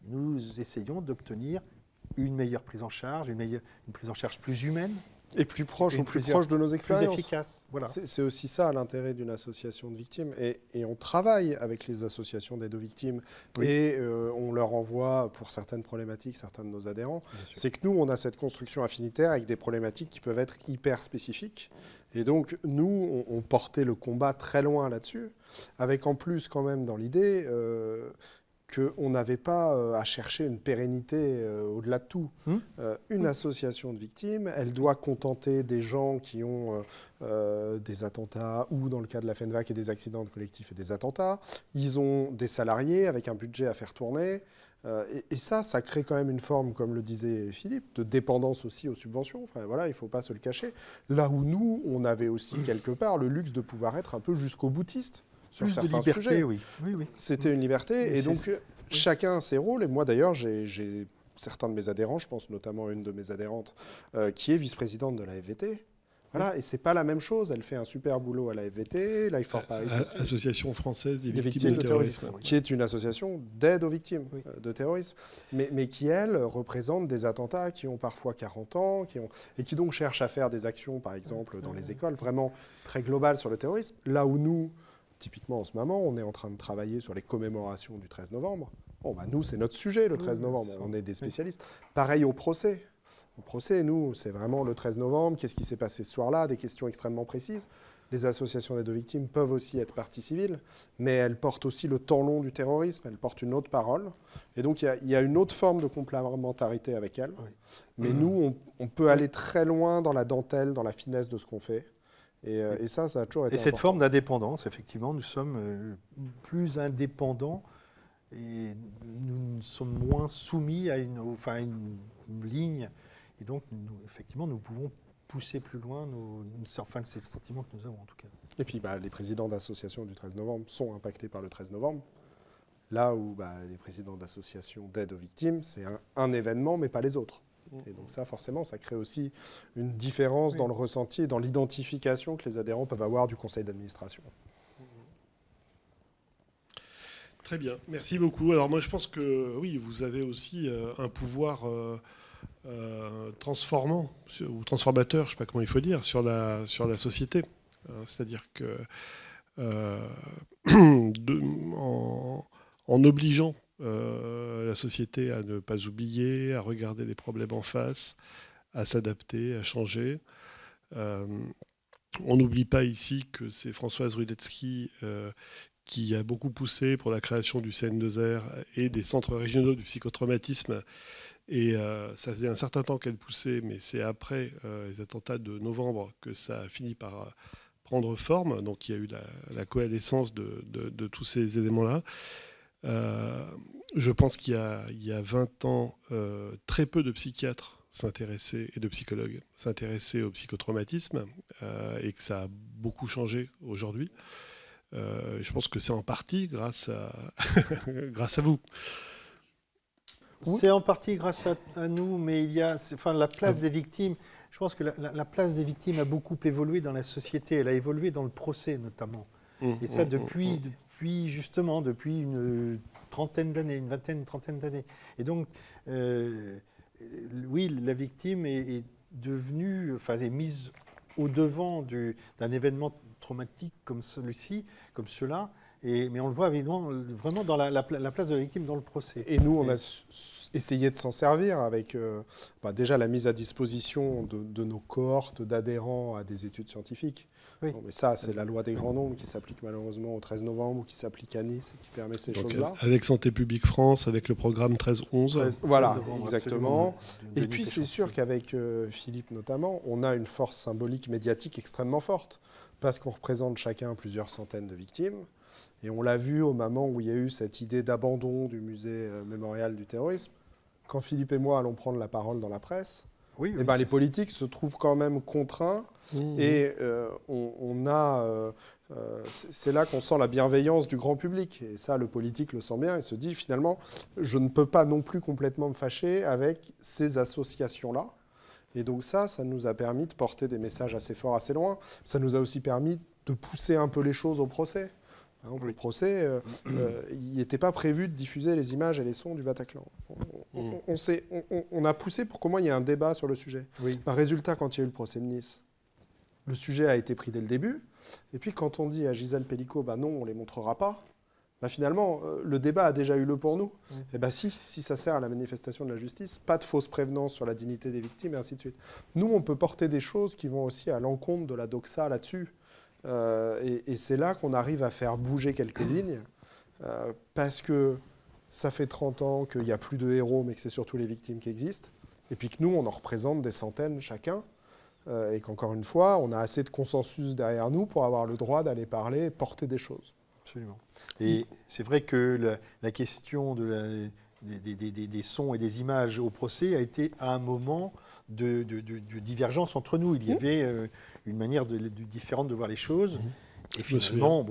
nous essayions d'obtenir une meilleure prise en charge, une prise en charge plus humaine. Et plus proche de nos expériences. Plus efficace. Voilà. C'est aussi ça l'intérêt d'une association de victimes. Et on travaille avec les associations d'aide aux victimes. Oui. Et on leur envoie, pour certaines problématiques, certains de nos adhérents. C'est que nous, on a cette construction affinitaire avec des problématiques qui peuvent être hyper spécifiques. Et donc, nous, on portait le combat très loin là-dessus, avec en plus quand même dans l'idée qu'on n'avait pas à chercher une pérennité au-delà de tout. Une association de victimes, elle doit contenter des gens qui ont des attentats, ou dans le cas de la FENVAC et des accidents de collectifs et des attentats. Ils ont des salariés avec un budget à faire tourner. Et ça crée quand même une forme, comme le disait Philippe, de dépendance aussi aux subventions. Enfin, voilà, il ne faut pas se le cacher. Là où nous, on avait aussi quelque part le luxe de pouvoir être un peu jusqu'au boutiste. Sur certains sujets. Oui. C'était une liberté. Et donc, chacun a ses rôles. Et moi, d'ailleurs, j'ai certains de mes adhérents, je pense notamment à une de mes adhérentes, qui est vice-présidente de la FVT. Voilà, et c'est pas la même chose. Elle fait un super boulot à la FVT, Life for Paris aussi. Association française des victimes de terrorisme. Qui est une association d'aide aux victimes de terrorisme, mais qui, elle, représente des attentats qui ont parfois 40 ans, et qui donc cherchent à faire des actions, par exemple, dans les écoles, vraiment très globales sur le terrorisme. Là où nous, typiquement en ce moment, on est en train de travailler sur les commémorations du 13 novembre. Bon, bah, nous, c'est notre sujet, le 13 novembre. On est des spécialistes. Pareil au procès. Au procès, nous, c'est vraiment le 13 novembre, qu'est-ce qui s'est passé ce soir-là, des questions extrêmement précises. Les associations d'aide aux victimes peuvent aussi être partie civile, mais elles portent aussi le temps long du terrorisme, elles portent une autre parole. Et donc, il y a une autre forme de complémentarité avec elles. Oui. Mais nous, on peut aller très loin dans la dentelle, dans la finesse de ce qu'on fait. Et ça a toujours été Et cette important. forme d'indépendance, effectivement, nous sommes plus indépendants et nous sommes moins soumis à une ligne. Et donc, effectivement, nous pouvons pousser plus loin c'est le sentiment que nous avons, en tout cas. Et puis, les présidents d'associations du 13 novembre sont impactés par le 13 novembre. Là où les présidents d'associations d'aide aux victimes, c'est un événement, mais pas les autres. Et donc ça, forcément, ça crée aussi une différence dans le ressenti et dans l'identification que les adhérents peuvent avoir du conseil d'administration. Très bien, merci beaucoup. Alors moi, je pense que oui, vous avez aussi un pouvoir... transformant ou transformateur, je ne sais pas comment il faut dire, sur la société. C'est-à-dire que en obligeant la société à ne pas oublier, à regarder les problèmes en face, à s'adapter, à changer. On n'oublie pas ici que c'est Françoise Rudetsky qui a beaucoup poussé pour la création du CN2R et des centres régionaux du psychotraumatisme. Et ça faisait un certain temps qu'elle poussait, mais c'est après les attentats de novembre que ça a fini par prendre forme. Donc il y a eu la coalescence de tous ces éléments-là. Je pense qu'il y a 20 ans, très peu de psychiatres s'intéressaient, et de psychologues s'intéressaient au psychotraumatisme, et que ça a beaucoup changé aujourd'hui. Je pense que c'est en partie grâce à vous. C'est en partie grâce à nous, mais il y a la place des victimes. Je pense que la place des victimes a beaucoup évolué dans la société. Elle a évolué dans le procès, notamment. Et ça, depuis une trentaine d'années, une vingtaine, une trentaine d'années. Et donc, oui, la victime est devenue, est mise au devant d'un événement traumatique comme celui-ci, comme cela. Mais on le voit évidemment vraiment dans la place de la victime dans le procès. Et nous, on a essayé de s'en servir avec déjà la mise à disposition de nos cohortes d'adhérents à des études scientifiques. Oui. Bon, mais ça, c'est la loi des grands nombres qui s'applique malheureusement au 13 novembre ou qui s'applique à Nice et qui permet ces choses-là. Avec Santé publique France, avec le programme 13-11. Voilà, exactement. Et puis c'est sûr qu'avec Philippe notamment, on a une force symbolique médiatique extrêmement forte parce qu'on représente chacun plusieurs centaines de victimes. Et on l'a vu au moment où il y a eu cette idée d'abandon du musée mémorial du terrorisme. Quand Philippe et moi allons prendre la parole dans la presse, les politiques se trouvent quand même contraints. Et c'est là qu'on sent la bienveillance du grand public. Et ça, le politique le sent bien et se dit finalement, je ne peux pas non plus complètement me fâcher avec ces associations-là. Et donc ça nous a permis de porter des messages assez forts, assez loin. Ça nous a aussi permis de pousser un peu les choses au procès. Par exemple, le procès, il n'était pas prévu de diffuser les images et les sons du Bataclan. On a poussé pour qu'au moins il y ait un débat sur le sujet. Résultat, quand il y a eu le procès de Nice, le sujet a été pris dès le début. Et puis quand on dit à Gisèle Pellicot, non, on ne les montrera pas, finalement, le débat a déjà eu lieu pour nous. Et si ça sert à la manifestation de la justice, pas de fausse prévenance sur la dignité des victimes, et ainsi de suite. Nous, on peut porter des choses qui vont aussi à l'encontre de la doxa là-dessus. Et c'est là qu'on arrive à faire bouger quelques lignes, parce que ça fait 30 ans qu'il n'y a plus de héros, mais que c'est surtout les victimes qui existent, et puis que nous, on en représente des centaines chacun, et qu'encore une fois, on a assez de consensus derrière nous pour avoir le droit d'aller parler et porter des choses. Absolument. Et c'est vrai que la question des sons et des images au procès a été à un moment de divergence entre nous. Il y avait une manière différente de voir les choses. Et finalement,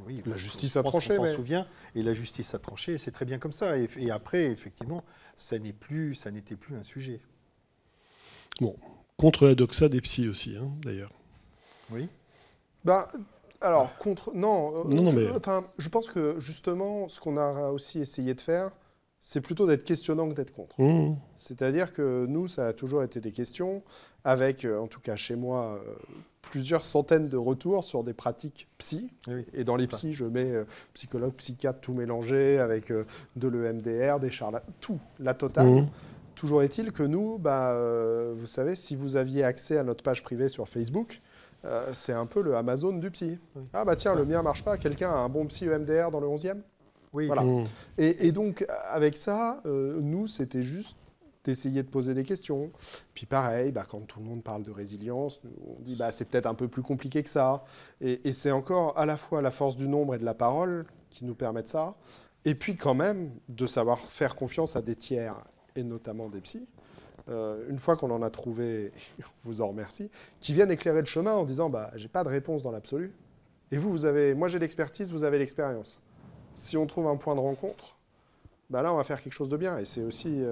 oui, la justice a tranché. On s'en souvient, et la justice a tranché, et c'est très bien comme ça. Et après, effectivement, ça n'était plus un sujet. Bon, contre la doxa des psys aussi, hein, d'ailleurs. Oui. Alors, contre... Non, mais... je pense que, justement, ce qu'on a aussi essayé de faire, c'est plutôt d'être questionnant que d'être contre. C'est-à-dire que nous, ça a toujours été des questions, avec, en tout cas chez moi, plusieurs centaines de retours sur des pratiques psy. Oui. Et dans les psys, je mets psychologue, psychiatre, tout mélangé, avec de l'EMDR, des charlatans, tout, la totale. Toujours est-il que nous, vous savez, si vous aviez accès à notre page privée sur Facebook, c'est un peu le Amazon du psy. Oui. Ah bah tiens, le mien marche pas, quelqu'un a un bon psy EMDR dans le 11e ? Oui. Voilà. Et donc, avec ça, nous, c'était juste d'essayer de poser des questions. Puis pareil, quand tout le monde parle de résilience, on dit c'est peut-être un peu plus compliqué que ça. Et c'est encore à la fois la force du nombre et de la parole qui nous permettent ça. Et puis quand même, de savoir faire confiance à des tiers, et notamment des psys, une fois qu'on en a trouvé, on vous en remercie, qui viennent éclairer le chemin en disant j'ai pas de réponse dans l'absolu. Et moi j'ai l'expertise, vous avez l'expérience. Si on trouve un point de rencontre, là on va faire quelque chose de bien. Et c'est aussi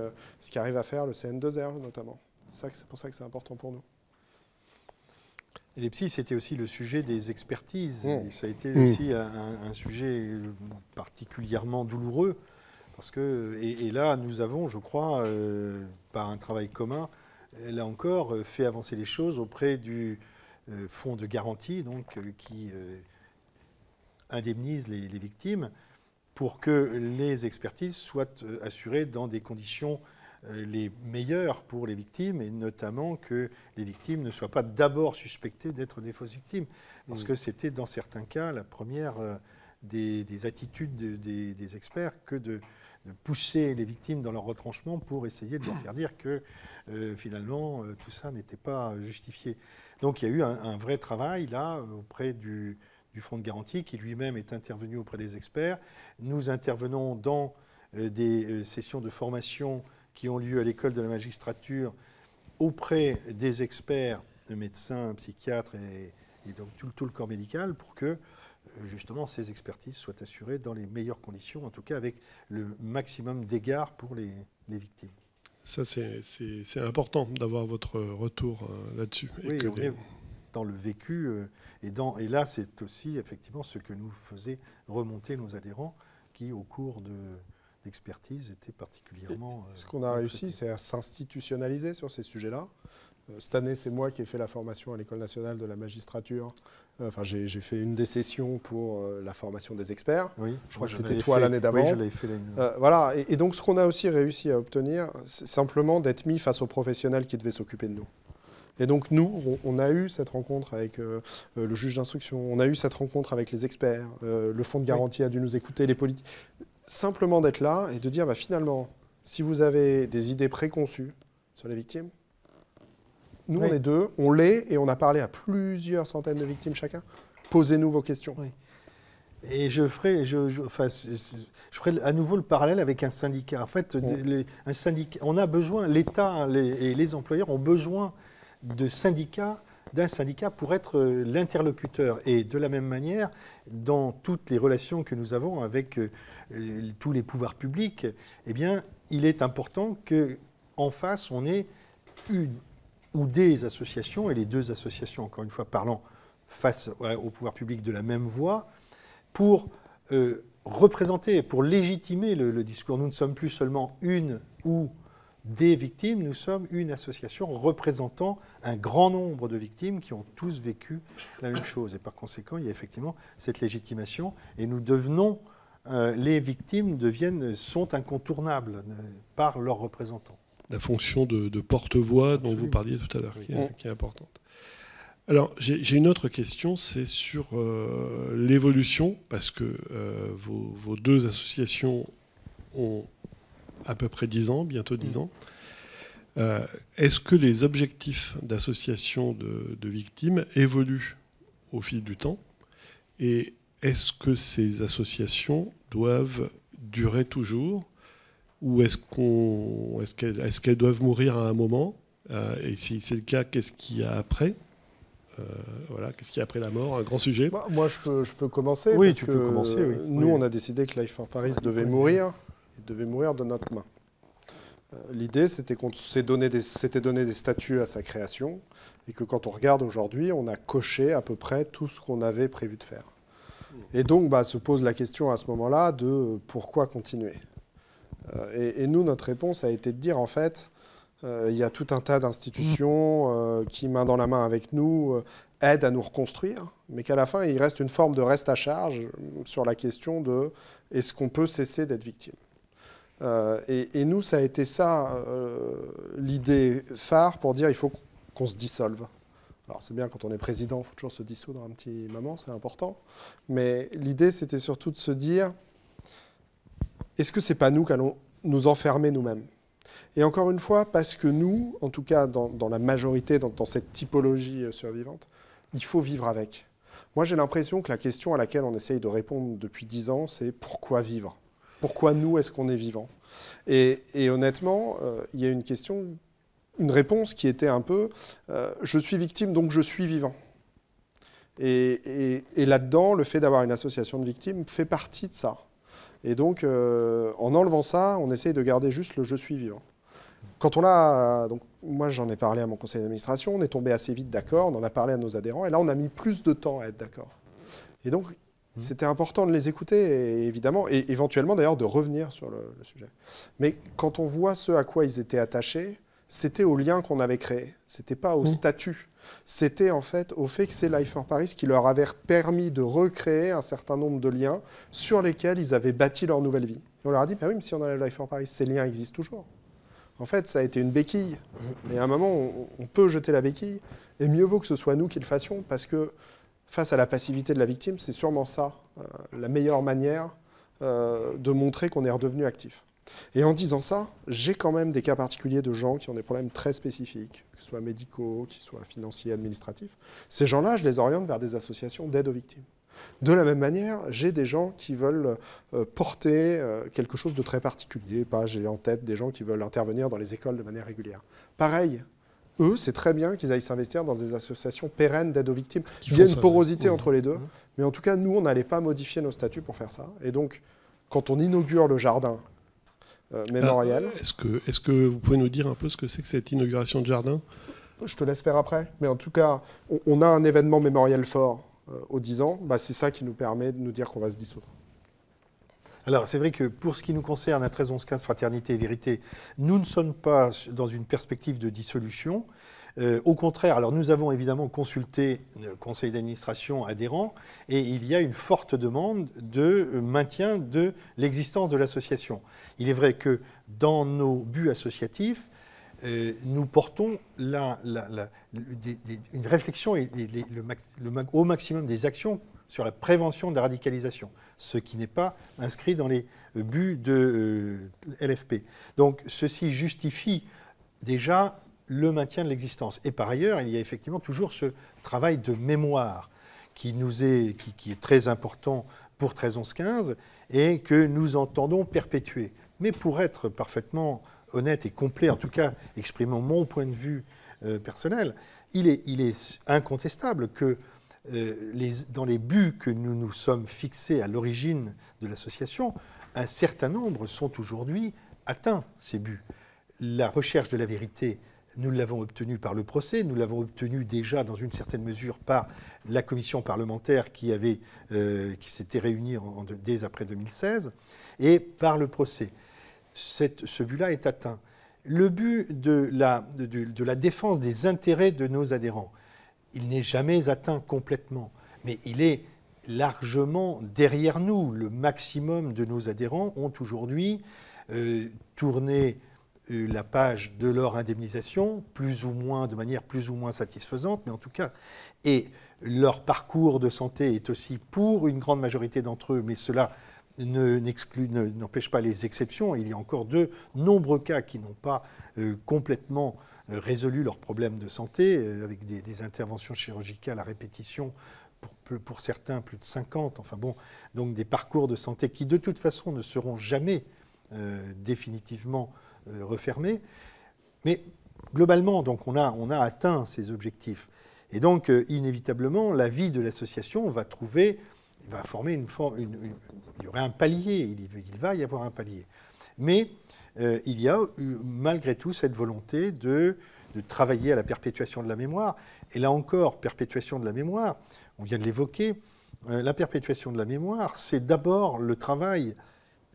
ce qu'arrive à faire le CN2R notamment. C'est pour ça que c'est important pour nous. Et les psys, c'était aussi le sujet des expertises. Et ça a été aussi un sujet particulièrement douloureux. Parce que, et là, nous avons, je crois, par un travail commun, là encore, fait avancer les choses auprès du fonds de garantie qui indemnise les victimes pour que les expertises soient assurées dans des conditions les meilleures pour les victimes, et notamment que les victimes ne soient pas d'abord suspectées d'être des fausses victimes. Parce que c'était, dans certains cas, la première des attitudes des experts que de pousser les victimes dans leur retranchement pour essayer de leur faire dire que finalement tout ça n'était pas justifié. Donc il y a eu un vrai travail là auprès du fonds de garantie qui lui-même est intervenu auprès des experts. Nous intervenons dans des sessions de formation qui ont lieu à l'école de la magistrature auprès des experts, médecins, psychiatres et donc tout le corps médical pour que justement ces expertises soient assurées dans les meilleures conditions, en tout cas avec le maximum d'égards pour les victimes. Ça, c'est important d'avoir votre retour là-dessus. Oui, on est dans le vécu, et là, c'est aussi effectivement ce que nous faisait remonter nos adhérents qui, au cours d'expertise, étaient particulièrement... ce qu'on a réussi, c'est à s'institutionnaliser sur ces sujets-là. Cette année, c'est moi qui ai fait la formation à l'École nationale de la magistrature. J'ai fait une des sessions pour la formation des experts. Oui, je crois que c'était toi l'année d'avant. Oui, je l'avais fait l'année d'avant. Voilà. Et donc, ce qu'on a aussi réussi à obtenir, c'est simplement d'être mis face aux professionnels qui devaient s'occuper de nous. Et donc, nous, on a eu cette rencontre avec le juge d'instruction, on a eu cette rencontre avec les experts, le fonds de garantie a dû nous écouter, les politiques. Simplement d'être là et de dire, finalement, si vous avez des idées préconçues sur les victimes, nous, on est deux, on l'est, et on a parlé à plusieurs centaines de victimes chacun. Posez-nous vos questions. Oui. Et je ferai à nouveau le parallèle avec un syndicat. En fait, un syndicat, on a besoin, l'État et les employeurs ont besoin d'un syndicat pour être l'interlocuteur. Et de la même manière, dans toutes les relations que nous avons avec tous les pouvoirs publics, il est important qu'en face, on ait une ou des associations, et les deux associations, encore une fois, parlant face au pouvoir public de la même voix, pour représenter, pour légitimer le discours. Nous ne sommes plus seulement une ou des victimes, nous sommes une association représentant un grand nombre de victimes qui ont tous vécu la même chose. Et par conséquent, il y a effectivement cette légitimation, et nous devenons, les victimes sont incontournables par leurs représentants. La fonction de porte-voix dont vous parliez tout à l'heure, qui est importante. Alors, j'ai une autre question, c'est sur l'évolution, parce que vos deux associations ont à peu près 10 ans, bientôt 10 ans. Est-ce que les objectifs d'association de victimes évoluent au fil du temps? Et est-ce que ces associations doivent durer toujours? Ou est-ce qu'elles doivent mourir à un moment? Et si c'est le cas, qu'est-ce qu'il y a après? Voilà, qu'est-ce qu'il y a après la mort? Un grand sujet. Moi, je peux commencer. Oui, parce tu que peux commencer. Oui. Nous, on a décidé que Life for Paris devait mourir, et devait mourir de notre main. L'idée, c'était qu'on s'était donné des statuts à sa création, et que quand on regarde aujourd'hui, on a coché à peu près tout ce qu'on avait prévu de faire. Et donc, se pose la question à ce moment-là de pourquoi continuer. Et nous, notre réponse a été de dire, en fait, il y a tout un tas d'institutions qui, main dans la main avec nous, aident à nous reconstruire, mais qu'à la fin, il reste une forme de reste à charge sur la question de est-ce qu'on peut cesser d'être victime. Et nous, ça a été ça, l'idée phare pour dire il faut qu'on se dissolve. Alors c'est bien quand on est président, il faut toujours se dissoudre un petit moment, c'est important. Mais l'idée, c'était surtout de se dire est-ce que c'est pas nous qui allons nous enfermer nous-mêmes? Et encore une fois, parce que nous, en tout cas dans la majorité, dans cette typologie survivante, il faut vivre avec. Moi, j'ai l'impression que la question à laquelle on essaye de répondre depuis 10 ans, c'est pourquoi vivre? Pourquoi nous, est-ce qu'on est vivant? Et honnêtement, il y a une réponse qui était un peu je suis victime, donc je suis vivant. Et là-dedans, le fait d'avoir une association de victimes fait partie de ça. Et donc, en enlevant ça, on essaye de garder juste le je suis vivant. Quand on a, donc moi j'en ai parlé à mon conseil d'administration, on est tombé assez vite d'accord, on en a parlé à nos adhérents, et là on a mis plus de temps à être d'accord. Et donc c'était important de les écouter, et évidemment, et éventuellement d'ailleurs de revenir sur le sujet. Mais quand on voit ce à quoi ils étaient attachés, c'était au lien qu'on avait créé, c'était pas au statut. C'était en fait au fait que c'est Life for Paris qui leur avait permis de recréer un certain nombre de liens sur lesquels ils avaient bâti leur nouvelle vie. Et on leur a dit, oui, mais si on enlève Life for Paris, ces liens existent toujours. En fait, ça a été une béquille. Et à un moment, on peut jeter la béquille. Et mieux vaut que ce soit nous qui le fassions, parce que face à la passivité de la victime, c'est sûrement ça, la meilleure manière de montrer qu'on est redevenu actif. Et en disant ça, j'ai quand même des cas particuliers de gens qui ont des problèmes très spécifiques, que ce soit médicaux, qu'ils soient financiers, administratifs. Ces gens-là, je les oriente vers des associations d'aide aux victimes. De la même manière, j'ai des gens qui veulent porter quelque chose de très particulier. J'ai en tête des gens qui veulent intervenir dans les écoles de manière régulière. Pareil, eux, c'est très bien qu'ils aillent s'investir dans des associations pérennes d'aide aux victimes. Il y a une porosité entre les deux. Mais en tout cas, nous, on n'allait pas modifier nos statuts pour faire ça. Et donc, quand on inaugure le jardin mémorial... Est-ce que vous pouvez nous dire un peu ce que c'est que cette inauguration de jardin? Je te laisse faire après. Mais en tout cas, on a un événement mémoriel fort aux 10 ans. C'est ça qui nous permet de nous dire qu'on va se dissoudre. Alors, c'est vrai que pour ce qui nous concerne, à 13-11-15 Fraternité et Vérité, nous ne sommes pas dans une perspective de dissolution. Au contraire, alors nous avons évidemment consulté le conseil d'administration adhérent et il y a une forte demande de maintien de l'existence de l'association. Il est vrai que dans nos buts associatifs, nous portons une réflexion au maximum des actions sur la prévention de la radicalisation, ce qui n'est pas inscrit dans les buts de LFP. Donc ceci justifie déjà le maintien de l'existence. Et par ailleurs, il y a effectivement toujours ce travail de mémoire qui est très important pour 13-11-15 et que nous entendons perpétuer. Mais pour être parfaitement honnête et complet, en tout cas exprimant mon point de vue personnel, il est incontestable que dans les buts que nous nous sommes fixés à l'origine de l'association, un certain nombre sont aujourd'hui atteints, ces buts. La recherche de la vérité, nous l'avons obtenue par le procès, nous l'avons obtenue déjà dans une certaine mesure par la commission parlementaire qui s'était réunie dès après 2016, et par le procès. Ce but-là est atteint. Le but de la défense des intérêts de nos adhérents, il n'est jamais atteint complètement, mais il est largement derrière nous. Le maximum de nos adhérents ont aujourd'hui tourné la page de leur indemnisation, de manière plus ou moins satisfaisante, mais en tout cas, et leur parcours de santé est aussi pour une grande majorité d'entre eux, mais cela n'empêche pas les exceptions. Il y a encore de nombreux cas qui n'ont pas complètement résolu leurs problèmes de santé, avec des interventions chirurgicales à répétition, pour certains plus de 50, enfin bon, donc des parcours de santé qui de toute façon ne seront jamais définitivement refermés. Mais globalement, donc on a atteint ces objectifs. Et donc, inévitablement, la vie de l'association va former une forme, il y aurait un palier, il va y avoir un palier. Mais il y a malgré tout cette volonté de travailler à la perpétuation de la mémoire. Et là encore, perpétuation de la mémoire, on vient de l'évoquer, la perpétuation de la mémoire, c'est d'abord le travail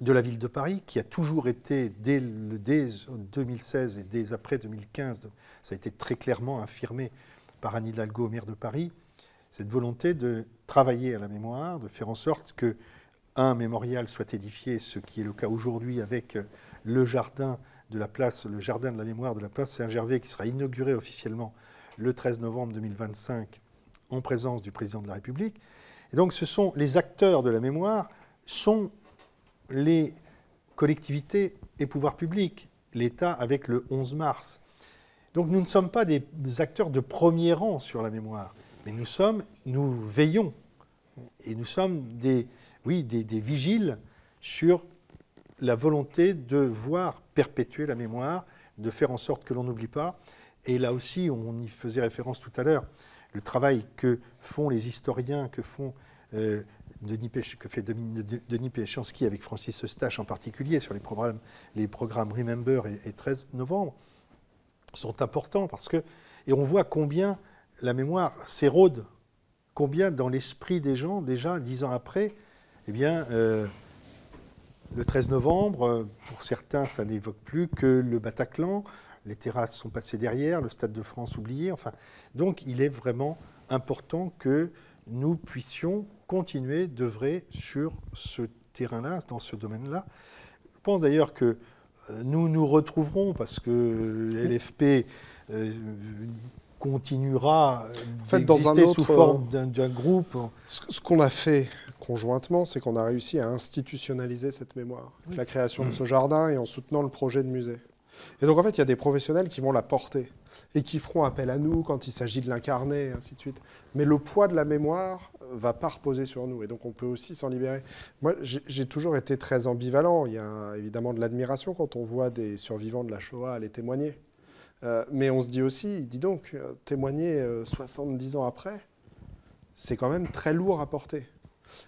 de la ville de Paris, qui a toujours été, dès 2016 et dès après 2015, ça a été très clairement affirmé par Anne Hidalgo, maire de Paris, cette volonté de travailler à la mémoire, de faire en sorte qu'un mémorial soit édifié, ce qui est le cas aujourd'hui avec le jardin de la place, le jardin de la mémoire de la place Saint-Gervais, qui sera inauguré officiellement le 13 novembre 2025 en présence du président de la République. Et donc ce sont les acteurs de la mémoire, sont les collectivités et pouvoirs publics, l'État avec le 11 mars. Donc nous ne sommes pas des acteurs de premier rang sur la mémoire, mais nous veillons et nous sommes des vigiles sur la volonté de voir perpétuer la mémoire, de faire en sorte que l'on n'oublie pas. Et là aussi, on y faisait référence tout à l'heure, le travail que font les historiens, que fait Denis Péchanski avec Francis Eustache en particulier sur les programmes Remember et 13 novembre, sont importants parce que, et on voit combien la mémoire s'érode, combien dans l'esprit des gens, déjà 10 ans après, eh bien, le 13 novembre, pour certains, ça n'évoque plus que le Bataclan, les terrasses sont passées derrière, le Stade de France oublié, enfin, donc il est vraiment important que nous puissions continuer d'œuvrer sur ce terrain-là, dans ce domaine-là. Je pense d'ailleurs que nous nous retrouverons, parce que LFP continuera d'exister sous forme d'un groupe. Ce qu'on a fait conjointement, c'est qu'on a réussi à institutionnaliser cette mémoire, avec la création de ce jardin et en soutenant le projet de musée. Et donc en fait, il y a des professionnels qui vont la porter et qui feront appel à nous quand il s'agit de l'incarner, et ainsi de suite. Mais le poids de la mémoire ne va pas reposer sur nous, et donc on peut aussi s'en libérer. Moi, j'ai toujours été très ambivalent. Il y a évidemment de l'admiration quand on voit des survivants de la Shoah aller témoigner. Mais on se dit aussi, dis donc, témoigner 70 ans après, c'est quand même très lourd à porter.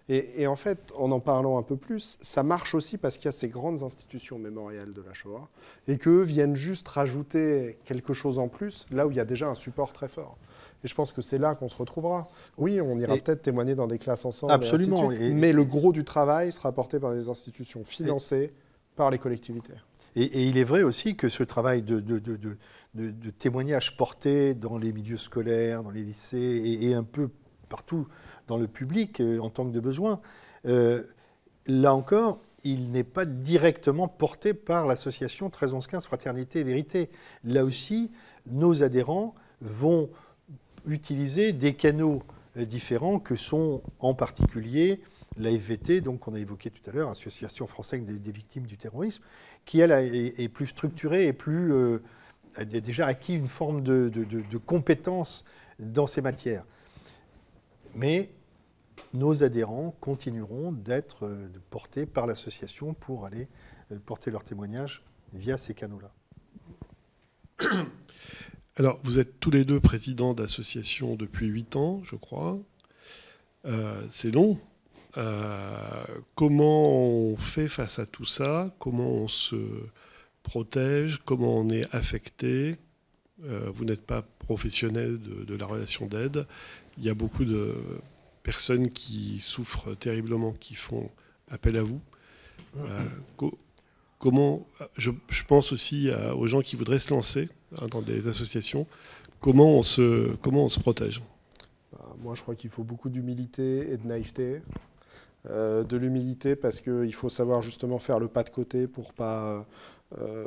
Et en fait, en parlant un peu plus, ça marche aussi parce qu'il y a ces grandes institutions mémoriales de la Shoah et qu'eux viennent juste rajouter quelque chose en plus, là où il y a déjà un support très fort. Et je pense que c'est là qu'on se retrouvera. Oui, on ira peut-être témoigner dans des classes ensemble, absolument, mais le gros du travail sera porté par des institutions financées par les collectivités. Et il est vrai aussi que ce travail de témoignage porté dans les milieux scolaires, dans les lycées et un peu partout dans le public en tant que de besoin, là encore, il n'est pas directement porté par l'association 13-11-15 Fraternité et Vérité. Là aussi, nos adhérents vont utiliser des canaux différents que sont en particulier la FVT, donc qu'on a évoqué tout à l'heure, Association française des victimes du terrorisme, qui elle est plus structurée et a déjà acquis une forme de compétence dans ces matières. Mais nos adhérents continueront d'être portés par l'association pour aller porter leur témoignage via ces canaux-là. Alors, vous êtes tous les deux présidents d'associations depuis 8 ans, je crois. C'est long. Comment on fait face à tout ça? Comment on se protège? Comment on est affecté? Vous n'êtes pas professionnel de la relation d'aide. Il y a beaucoup de personnes qui souffrent terriblement, qui font appel à vous. Comment, je pense aussi aux gens qui voudraient se lancer dans des associations. Comment on se protège? Moi, je crois qu'il faut beaucoup d'humilité et de naïveté. De l'humilité parce qu'il faut savoir justement faire le pas de côté pour ne pas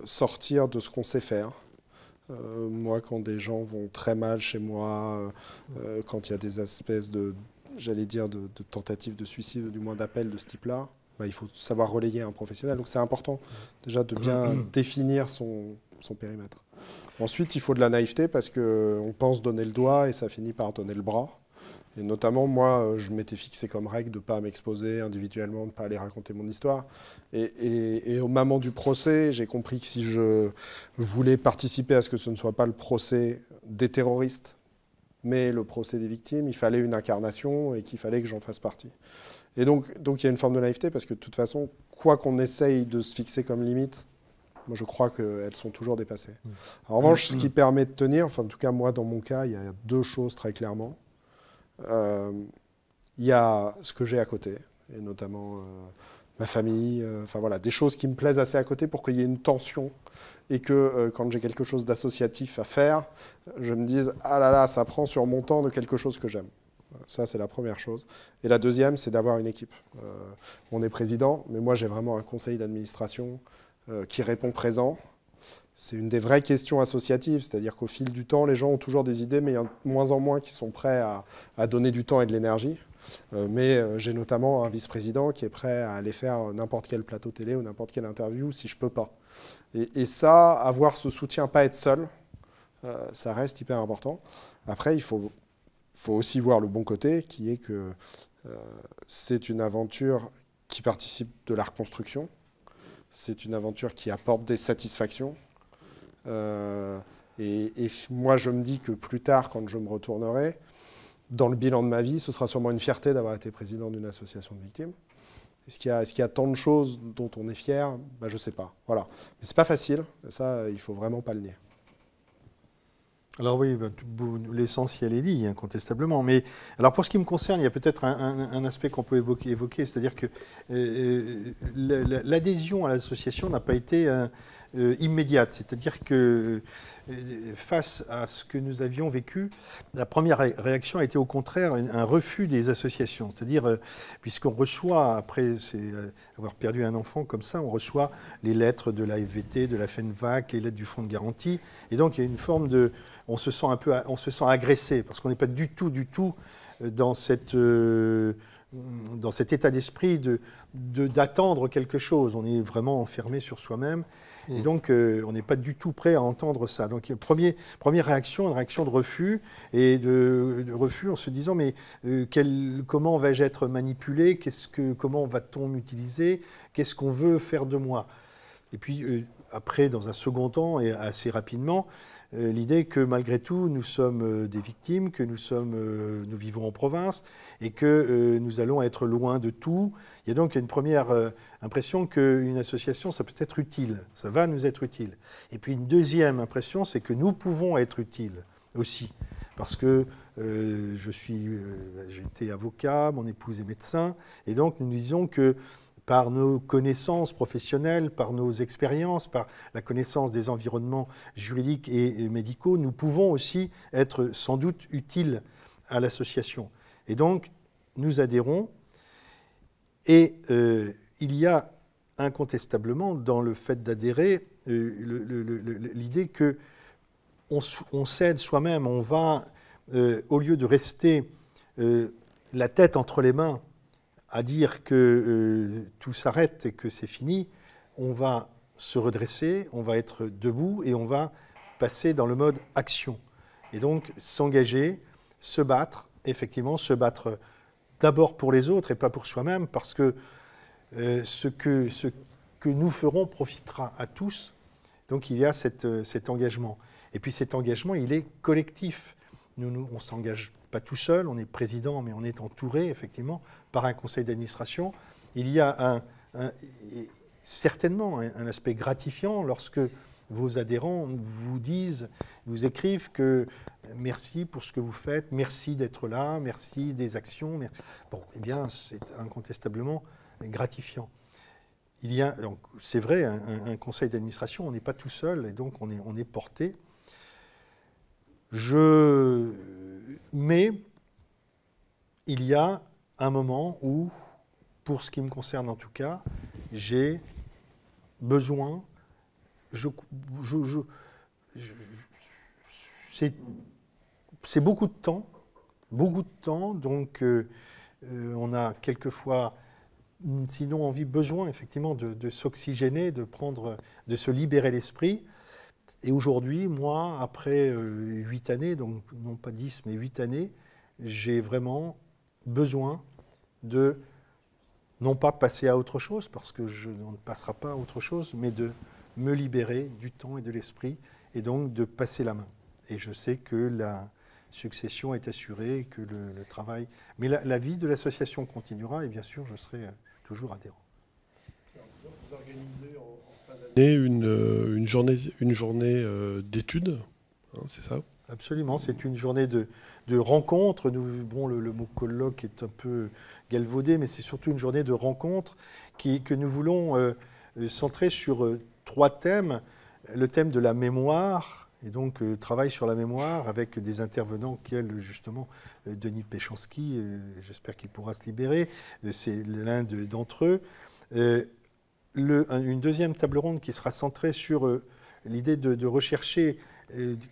sortir de ce qu'on sait faire. Moi, quand des gens vont très mal chez moi, quand il y a des espèces de tentatives de suicide, ou du moins d'appels de ce type-là, il faut savoir relayer un professionnel. Donc c'est important déjà de bien définir son périmètre. Ensuite, il faut de la naïveté parce qu'on pense donner le doigt et ça finit par donner le bras. Et notamment, moi, je m'étais fixé comme règle de ne pas m'exposer individuellement, de ne pas aller raconter mon histoire. Et au moment du procès, j'ai compris que si je voulais participer à ce que ce ne soit pas le procès des terroristes, mais le procès des victimes, il fallait une incarnation et qu'il fallait que j'en fasse partie. Et donc il y a une forme de naïveté parce que de toute façon, quoi qu'on essaye de se fixer comme limite, moi je crois qu'elles sont toujours dépassées. En revanche, ce qui permet de tenir, enfin en tout cas moi dans mon cas, il y a deux choses très clairement. Il y a ce que j'ai à côté, et notamment ma famille, enfin voilà, des choses qui me plaisent assez à côté pour qu'il y ait une tension et que quand j'ai quelque chose d'associatif à faire, je me dise « Ah là là, ça prend sur mon temps de quelque chose que j'aime ». Ça, c'est la première chose. Et la deuxième, c'est d'avoir une équipe. On est président, mais moi, j'ai vraiment un conseil d'administration qui répond présent. C'est une des vraies questions associatives, c'est-à-dire qu'au fil du temps, les gens ont toujours des idées, mais il y en a de moins en moins qui sont prêts à donner du temps et de l'énergie. Mais j'ai notamment un vice-président qui est prêt à aller faire n'importe quel plateau télé ou n'importe quelle interview si je ne peux pas. Et ça, avoir ce soutien, pas être seul, ça reste hyper important. Après, il faut aussi voir le bon côté, qui est que c'est une aventure qui participe de la reconstruction. C'est une aventure qui apporte des satisfactions. Et moi, je me dis que plus tard, quand je me retournerai, dans le bilan de ma vie, ce sera sûrement une fierté d'avoir été président d'une association de victimes. Est-ce qu'il y a tant de choses dont on est fier? Je ne sais pas. Voilà. Mais ce n'est pas facile. Ça, il ne faut vraiment pas le nier. Alors oui, l'essentiel est dit, incontestablement. Mais alors pour ce qui me concerne, il y a peut-être un aspect qu'on peut évoquer, c'est-à-dire que l'adhésion à l'association n'a pas été immédiate. C'est-à-dire que face à ce que nous avions vécu, la première réaction a été au contraire un refus des associations. C'est-à-dire, puisqu'on reçoit, après avoir perdu un enfant comme ça, on reçoit les lettres de la FVT, de la FENVAC, les lettres du Fonds de garantie. Et donc il y a une forme de... On se sent agressé, parce qu'on n'est pas du tout dans cet état d'esprit d'attendre quelque chose. On est vraiment enfermé sur soi-même. Et donc, on n'est pas du tout prêt à entendre ça. Donc, première réaction, une réaction de refus. Et de refus en se disant, mais comment vais-je être manipulé? Comment va-t-on m'utiliser? Qu'est-ce qu'on veut faire de moi? Et puis, après, dans un second temps, et assez rapidement, l'idée que malgré tout, nous sommes des victimes, que nous vivons en province et que nous allons être loin de tout. Il y a donc une première impression qu'une association, ça peut être utile, ça va nous être utile. Et puis une deuxième impression, c'est que nous pouvons être utiles aussi. Parce que j'ai été avocat, mon épouse est médecin, et donc nous disons que par nos connaissances professionnelles, par nos expériences, par la connaissance des environnements juridiques et médicaux, nous pouvons aussi être sans doute utiles à l'association. Et donc, nous adhérons. Et il y a incontestablement dans le fait d'adhérer l'idée qu'on s'aide soi-même, on va, au lieu de rester la tête entre les mains, à dire que tout s'arrête et que c'est fini, on va se redresser, on va être debout et on va passer dans le mode action. Et donc s'engager, se battre, effectivement se battre d'abord pour les autres et pas pour soi-même, parce que ce que nous ferons profitera à tous. Donc il y a cet engagement. Et puis cet engagement, il est collectif. On ne s'engage pas tout seul, on est président, mais on est entouré, effectivement, par un conseil d'administration. Il y a certainement un aspect gratifiant lorsque vos adhérents vous écrivent que merci pour ce que vous faites, merci d'être là, merci des actions. Bon, eh bien, c'est incontestablement gratifiant. Il y a, c'est vrai, un conseil d'administration, on n'est pas tout seul, et donc on est porté. Mais il y a un moment où, pour ce qui me concerne en tout cas, j'ai besoin, c'est beaucoup de temps, donc on a quelquefois, sinon besoin effectivement de s'oxygéner, de se libérer l'esprit. Et aujourd'hui, moi, après 8 années, donc non pas 10, mais 8 années, j'ai vraiment besoin de, non pas passer à autre chose, parce que on ne passera pas à autre chose, mais de me libérer du temps et de l'esprit, et donc de passer la main. Et je sais que succession est assurée, que le travail... Mais la vie de l'association continuera et bien sûr, je serai toujours adhérent. Vous organisez en fin d'année une journée d'études, hein, c'est ça? Absolument, c'est une journée de rencontres. Bon, le mot colloque est un peu galvaudé, mais c'est surtout une journée de rencontres que nous voulons centrer sur 3 thèmes. Le thème de la mémoire, et donc travail sur la mémoire avec des intervenants quels justement Denis Péchanski, j'espère qu'il pourra se libérer, c'est l'un d'entre eux. Une deuxième table ronde qui sera centrée sur l'idée de rechercher,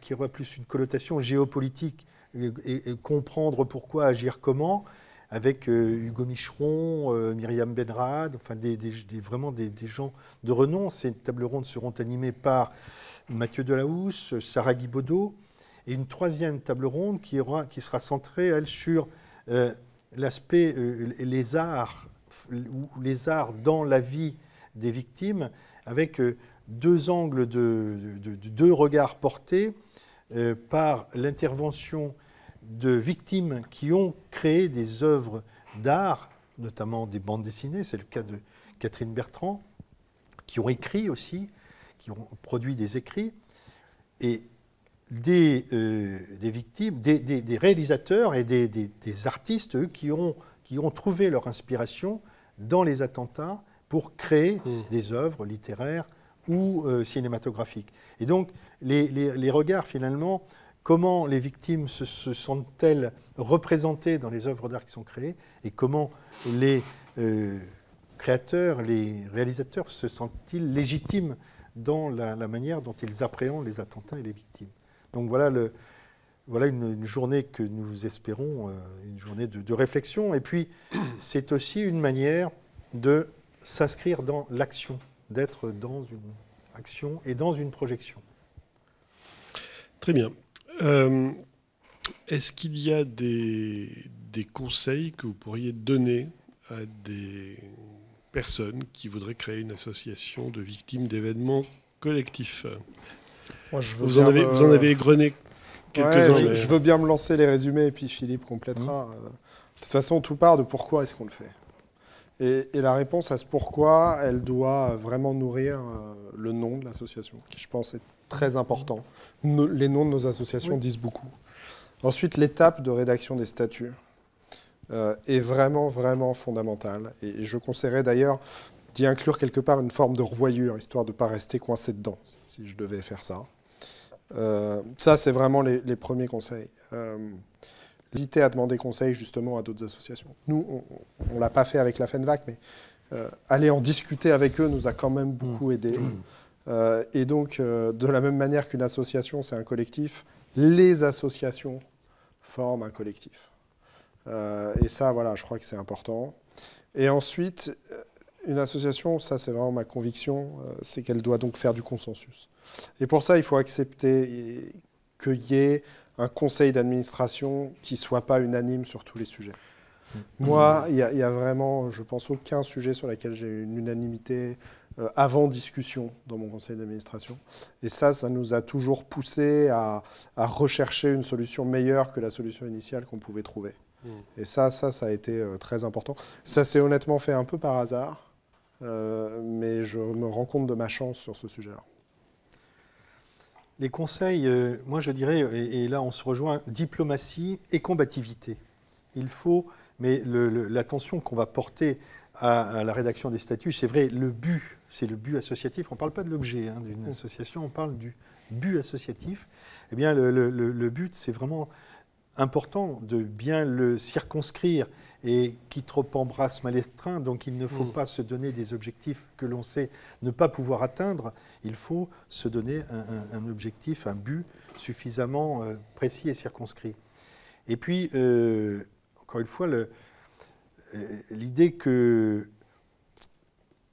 qui aura plus une connotation géopolitique, et comprendre pourquoi, agir comment, avec Hugo Micheron, Myriam Benrad, enfin vraiment des gens de renom. Ces tables rondes seront animées par Mathieu Delahousse, Sarah Guibaudot, et une troisième table ronde qui sera centrée, elle, sur l'aspect les arts dans la vie des victimes, avec 2 angles de 2 regards portés par l'intervention de victimes qui ont créé des œuvres d'art, notamment des bandes dessinées, c'est le cas de Catherine Bertrand, qui ont écrit aussi, qui ont produit des écrits, et des victimes, des réalisateurs et des artistes, eux, qui ont trouvé leur inspiration dans les attentats pour créer des œuvres littéraires ou cinématographiques. Et donc, les regards, finalement, comment les victimes se sentent-elles représentées dans les œuvres d'art qui sont créées, et comment les créateurs, les réalisateurs se sentent-ils légitimes dans la manière dont ils appréhendent les attentats et les victimes. Donc voilà une journée que nous espérons, une journée de réflexion. Et puis, c'est aussi une manière de s'inscrire dans l'action, d'être dans une action et dans une projection. Très bien. Est-ce qu'il y a des conseils que vous pourriez donner à des personnes qui voudraient créer une association de victimes d'événements collectifs? Moi, vous en avez égrené quelques-uns. Ouais, je veux bien me lancer les résumés et puis Philippe complétera. De toute façon, tout part de pourquoi est-ce qu'on le fait. Et la réponse à ce pourquoi, elle doit vraiment nourrir le nom de l'association, qui je pense est très important. Les noms de nos associations disent beaucoup. Ensuite, l'étape de rédaction des statuts est vraiment, vraiment fondamentale. Et je conseillerais d'ailleurs d'y inclure quelque part une forme de revoyure, histoire de ne pas rester coincé dedans, si je devais faire ça. Ça, c'est vraiment les premiers conseils. Hésiter à demander conseil justement à d'autres associations. Nous, on ne l'a pas fait avec la FENVAC, mais aller en discuter avec eux nous a quand même beaucoup aidé. Et donc, de la même manière qu'une association, c'est un collectif, les associations forment un collectif. Et ça, voilà, je crois que c'est important. Et ensuite, une association, ça c'est vraiment ma conviction, c'est qu'elle doit donc faire du consensus. Et pour ça, il faut accepter qu'il y ait un conseil d'administration qui ne soit pas unanime sur tous les sujets. Moi, il y a vraiment, je pense, aucun sujet sur lequel j'ai une unanimité avant discussion dans mon conseil d'administration. Et ça nous a toujours poussé à rechercher une solution meilleure que la solution initiale qu'on pouvait trouver. Et ça a été très important. Ça s'est honnêtement fait un peu par hasard, mais je me rends compte de ma chance sur ce sujet-là. Les conseils, moi je dirais, et là on se rejoint, diplomatie et combativité. Il faut, mais l'attention qu'on va porter à la rédaction des statuts, c'est vrai, le but, c'est le but associatif. On ne parle pas de l'objet d'une association, on parle du but associatif. Eh bien, le but, c'est vraiment important de bien le circonscrire, et qui trop embrasse mal étreint, donc il ne faut pas se donner des objectifs que l'on sait ne pas pouvoir atteindre. Il faut se donner un objectif, un but suffisamment précis et circonscrit. Et puis, encore une fois, l'idée que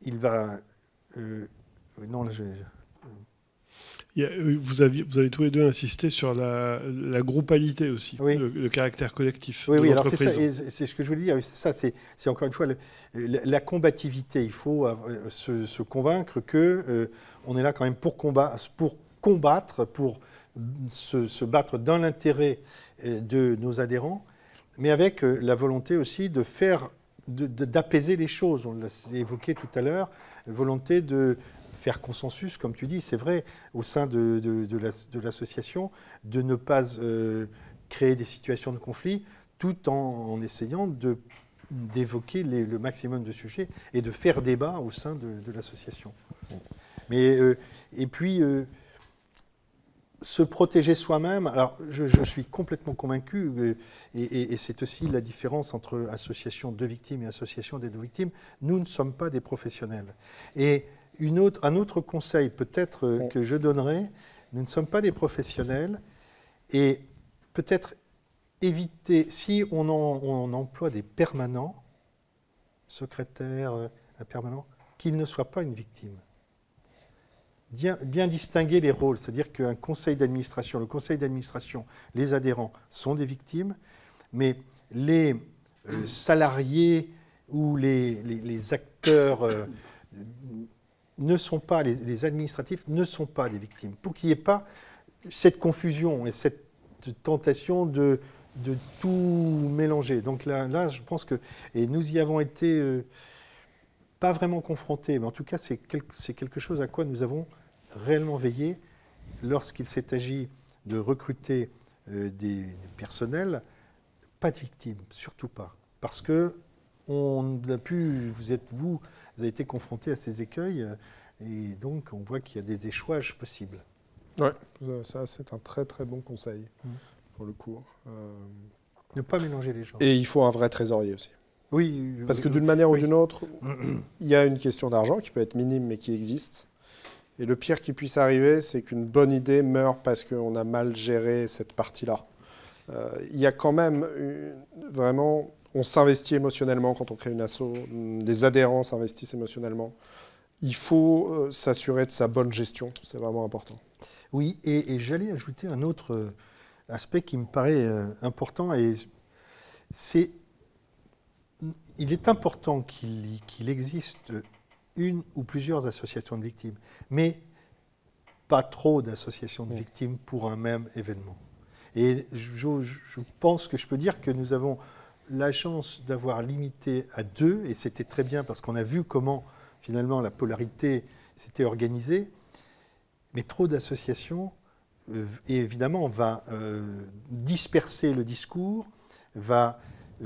il va... non, là, vous avez tous les deux insisté sur la groupalité aussi, le caractère collectif de l'entreprise. Alors c'est ce que je voulais dire. C'est ça, c'est encore une fois la combativité. Il faut se convaincre qu'on est là quand même pour combattre, pour se battre dans l'intérêt de nos adhérents, mais avec la volonté aussi de d'apaiser les choses. On l'a évoqué tout à l'heure, volonté de faire consensus, comme tu dis, c'est vrai, au sein de l'association, de ne pas créer des situations de conflit, tout en essayant d'évoquer le maximum de sujets et de faire débat au sein de l'association. Mais, et puis, se protéger soi-même, alors je suis complètement convaincu, et c'est aussi la différence entre association de victimes et association d'aide aux victimes, nous ne sommes pas des professionnels. Et un autre conseil peut-être que je donnerais, nous ne sommes pas des professionnels, et peut-être éviter, si on emploie des permanents, secrétaires, permanents, qu'ils ne soient pas une victime. Bien distinguer les rôles, c'est-à-dire qu'un conseil d'administration, le conseil d'administration, les adhérents sont des victimes, mais les salariés ou les acteurs ne sont pas, les administratifs ne sont pas des victimes. Pour qu'il n'y ait pas cette confusion et cette tentation de tout mélanger. Donc là, je pense que, et nous y avons été pas vraiment confrontés, mais en tout cas, c'est quelque chose à quoi nous avons réellement veillé lorsqu'il s'est agi de recruter des personnels, pas de victimes, surtout pas. Parce que vous avez été confrontés à ces écueils, et donc on voit qu'il y a des échouages possibles. Oui, ça c'est un très très bon conseil, pour le coup. Ne pas mélanger les gens. Et il faut un vrai trésorier aussi. Oui. Parce que d'une manière ou d'une autre, il y a une question d'argent qui peut être minime mais qui existe. Et le pire qui puisse arriver, c'est qu'une bonne idée meurt parce qu'on a mal géré cette partie-là. Il y a quand même vraiment, on s'investit émotionnellement quand on crée une asso, les adhérents s'investissent émotionnellement. Il faut s'assurer de sa bonne gestion, c'est vraiment important. Oui, et j'allais ajouter un autre aspect qui me paraît important, et il est important qu'il existe une ou plusieurs associations de victimes, mais pas trop d'associations de victimes pour un même événement. Et je pense que je peux dire que nous avons la chance d'avoir limité à 2, et c'était très bien parce qu'on a vu comment finalement la polarité s'était organisée, mais trop d'associations, évidemment, va disperser le discours, va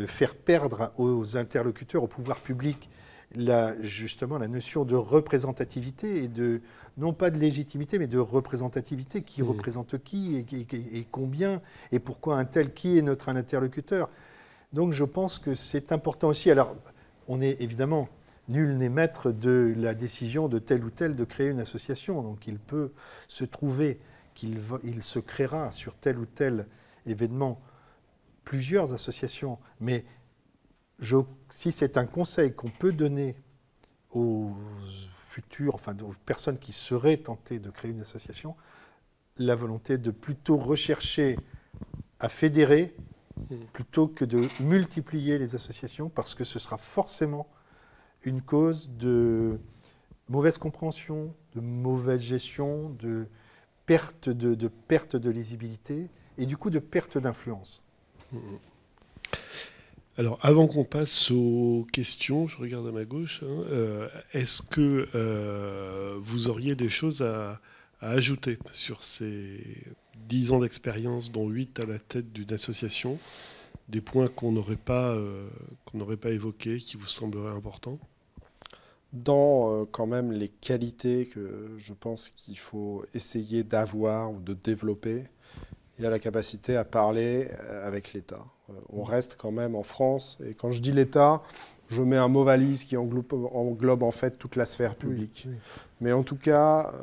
faire perdre aux interlocuteurs, au pouvoir public, justement la notion de représentativité, et non pas de légitimité, mais de représentativité. Qui représente qui, et combien, et pourquoi un tel, qui est notre interlocuteur. Donc je pense que c'est important aussi. Alors, on est évidemment, nul n'est maître de la décision de tel ou tel de créer une association. Donc il peut se trouver qu'il se créera sur tel ou tel événement plusieurs associations. Mais si c'est un conseil qu'on peut donner aux futurs, enfin aux personnes qui seraient tentées de créer une association, la volonté de plutôt rechercher à fédérer plutôt que de multiplier les associations, parce que ce sera forcément une cause de mauvaise compréhension, de mauvaise gestion, de perte de lisibilité et du coup de perte d'influence. Alors, avant qu'on passe aux questions, je regarde à ma gauche, est-ce que vous auriez des choses à ajouter sur ces 10 ans d'expérience, dont 8 à la tête d'une association, des points qu'on n'aurait pas évoqués, qui vous sembleraient importants ? Dans quand même les qualités que je pense qu'il faut essayer d'avoir ou de développer, il y a la capacité à parler avec l'État. On reste quand même en France, et quand je dis l'État, je mets un mot valise qui englobe en fait toute la sphère publique. Oui. Mais en tout cas,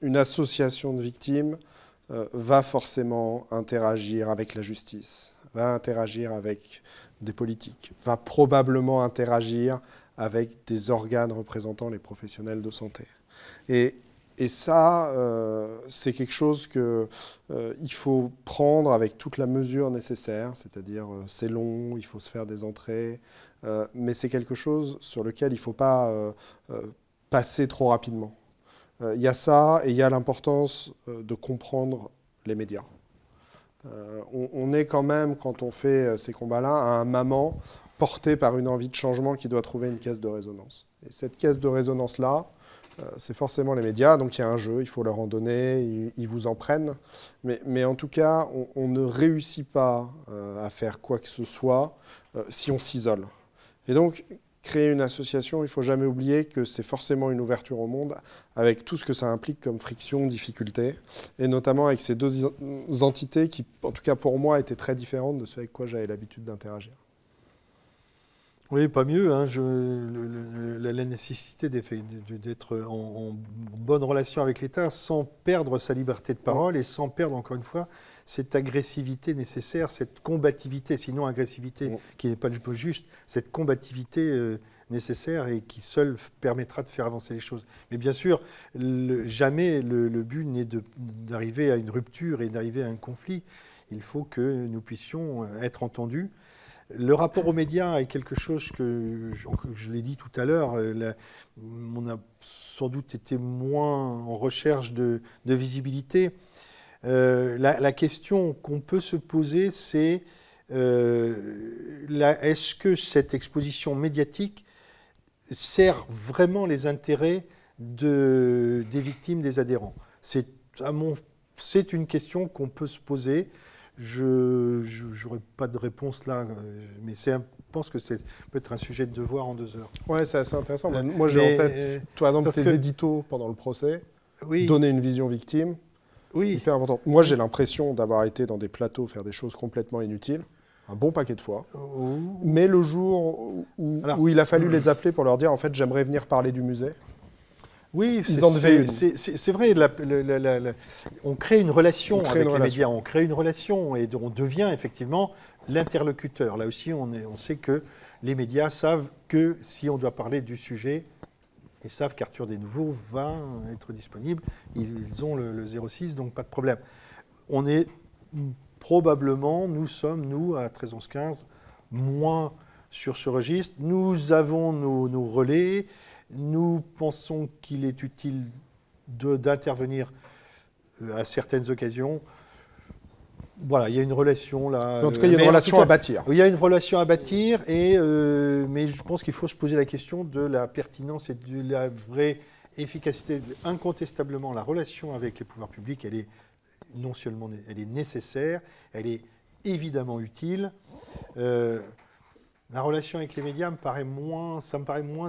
une association de victimes va forcément interagir avec la justice, va interagir avec des politiques, va probablement interagir avec des organes représentant les professionnels de santé. Et ça, c'est quelque chose qu'il faut prendre avec toute la mesure nécessaire, c'est-à-dire c'est long, il faut se faire des entrées, mais c'est quelque chose sur lequel il ne faut pas passer trop rapidement. Il y a ça et il y a l'importance de comprendre les médias. On est quand même, quand on fait ces combats-là, à un moment porté par une envie de changement qui doit trouver une caisse de résonance. Et cette caisse de résonance-là, c'est forcément les médias. Donc il y a un jeu, il faut leur en donner, ils vous en prennent. Mais en tout cas, on ne réussit pas à faire quoi que ce soit si on s'isole. Et donc, créer une association, il ne faut jamais oublier que c'est forcément une ouverture au monde avec tout ce que ça implique comme friction, difficulté, et notamment avec ces deux entités qui, en tout cas pour moi, étaient très différentes de ceux avec quoi j'avais l'habitude d'interagir. Oui, pas mieux. Hein. La nécessité d'être en bonne relation avec l'État sans perdre sa liberté de parole et sans perdre, encore une fois, cette agressivité nécessaire, cette combativité, sinon agressivité qui n'est pas du tout juste, cette combativité nécessaire et qui seule permettra de faire avancer les choses. Mais bien sûr, jamais le but n'est d'arriver à une rupture et d'arriver à un conflit. Il faut que nous puissions être entendus. Le rapport aux médias est quelque chose que je l'ai dit tout à l'heure, on a sans doute été moins en recherche de visibilité. La question qu'on peut se poser, c'est est-ce que cette exposition médiatique sert vraiment les intérêts des victimes, des adhérents? C'est une question qu'on peut se poser. Je n'aurai pas de réponse là, mais je pense que c'est peut-être un sujet de devoir en 2 heures. Oui, c'est assez intéressant. Moi, j'ai en tête, toi, par exemple, tes éditos pendant le procès, donner une vision victime, hyper important. Moi, j'ai l'impression d'avoir été dans des plateaux faire des choses complètement inutiles, un bon paquet de fois. Mais le jour où il a fallu les appeler pour leur dire, en fait, j'aimerais venir parler du musée, oui, c'est vrai. On crée une relation avec les médias, on crée une relation et on devient effectivement l'interlocuteur. Là aussi, on sait que les médias savent que si on doit parler du sujet, ils savent qu'Arthur Desnouveaux va être disponible. Ils ont le 06, donc pas de problème. On est probablement, nous sommes, nous, à 13-11-15, moins sur ce registre. Nous avons nos relais. Nous pensons qu'il est utile d'intervenir à certaines occasions. Voilà, il y a une relation là. En tout cas, il y a une relation à bâtir. Il y a une relation à bâtir, mais je pense qu'il faut se poser la question de la pertinence et de la vraie efficacité. Incontestablement, la relation avec les pouvoirs publics, elle est non seulement elle est nécessaire, elle est évidemment utile. La relation avec les médias me paraît moins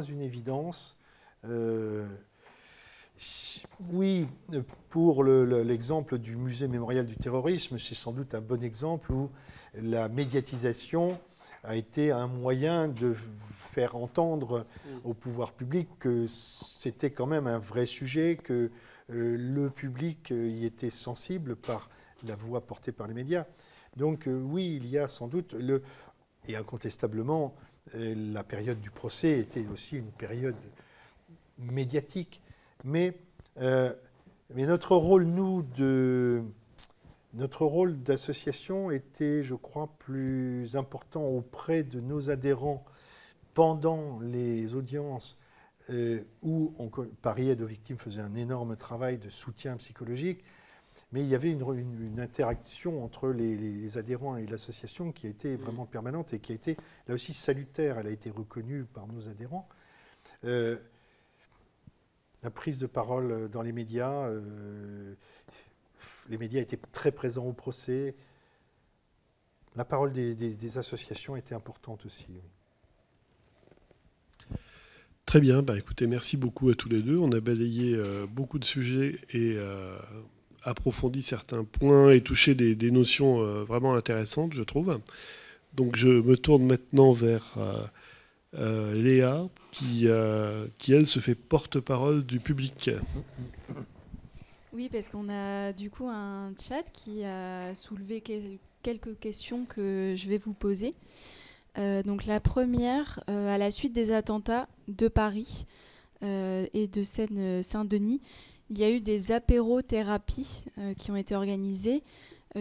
une évidence. Oui, pour l'exemple du musée mémorial du terrorisme, c'est sans doute un bon exemple où la médiatisation a été un moyen de faire entendre au pouvoir public que c'était quand même un vrai sujet, que le public y était sensible par la voix portée par les médias. Donc oui, il y a sans doute et incontestablement, la période du procès était aussi une période médiatique. Mais notre rôle, notre rôle d'association était, je crois, plus important auprès de nos adhérents pendant les audiences où Paris Aide aux victimes faisait un énorme travail de soutien psychologique. Mais il y avait une interaction entre les adhérents et l'association qui a été vraiment permanente et qui a été là aussi salutaire. Elle a été reconnue par nos adhérents. La prise de parole dans les médias étaient très présents au procès. La parole des associations était importante aussi. Oui. Très bien, écoutez, merci beaucoup à tous les deux. On a balayé beaucoup de sujets et approfondi certains points et touché des notions vraiment intéressantes, je trouve. Donc je me tourne maintenant vers Léa, qui elle, se fait porte-parole du public. Oui, parce qu'on a du coup un chat qui a soulevé quelques questions que je vais vous poser. Donc la première, à la suite des attentats de Paris et de Seine-Saint-Denis, il y a eu des apérothérapies qui ont été organisées.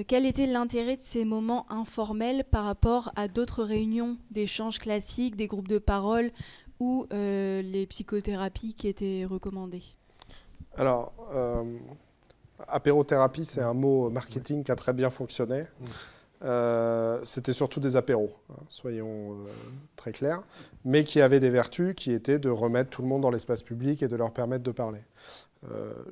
Quel était l'intérêt de ces moments informels par rapport à d'autres réunions d'échanges classiques, des groupes de parole ou les psychothérapies qui étaient recommandées ? Alors, apérothérapie, c'est un mot marketing qui a très bien fonctionné. C'était surtout des apéros, hein, soyons très clairs, mais qui avaient des vertus qui étaient de remettre tout le monde dans l'espace public et de leur permettre de parler.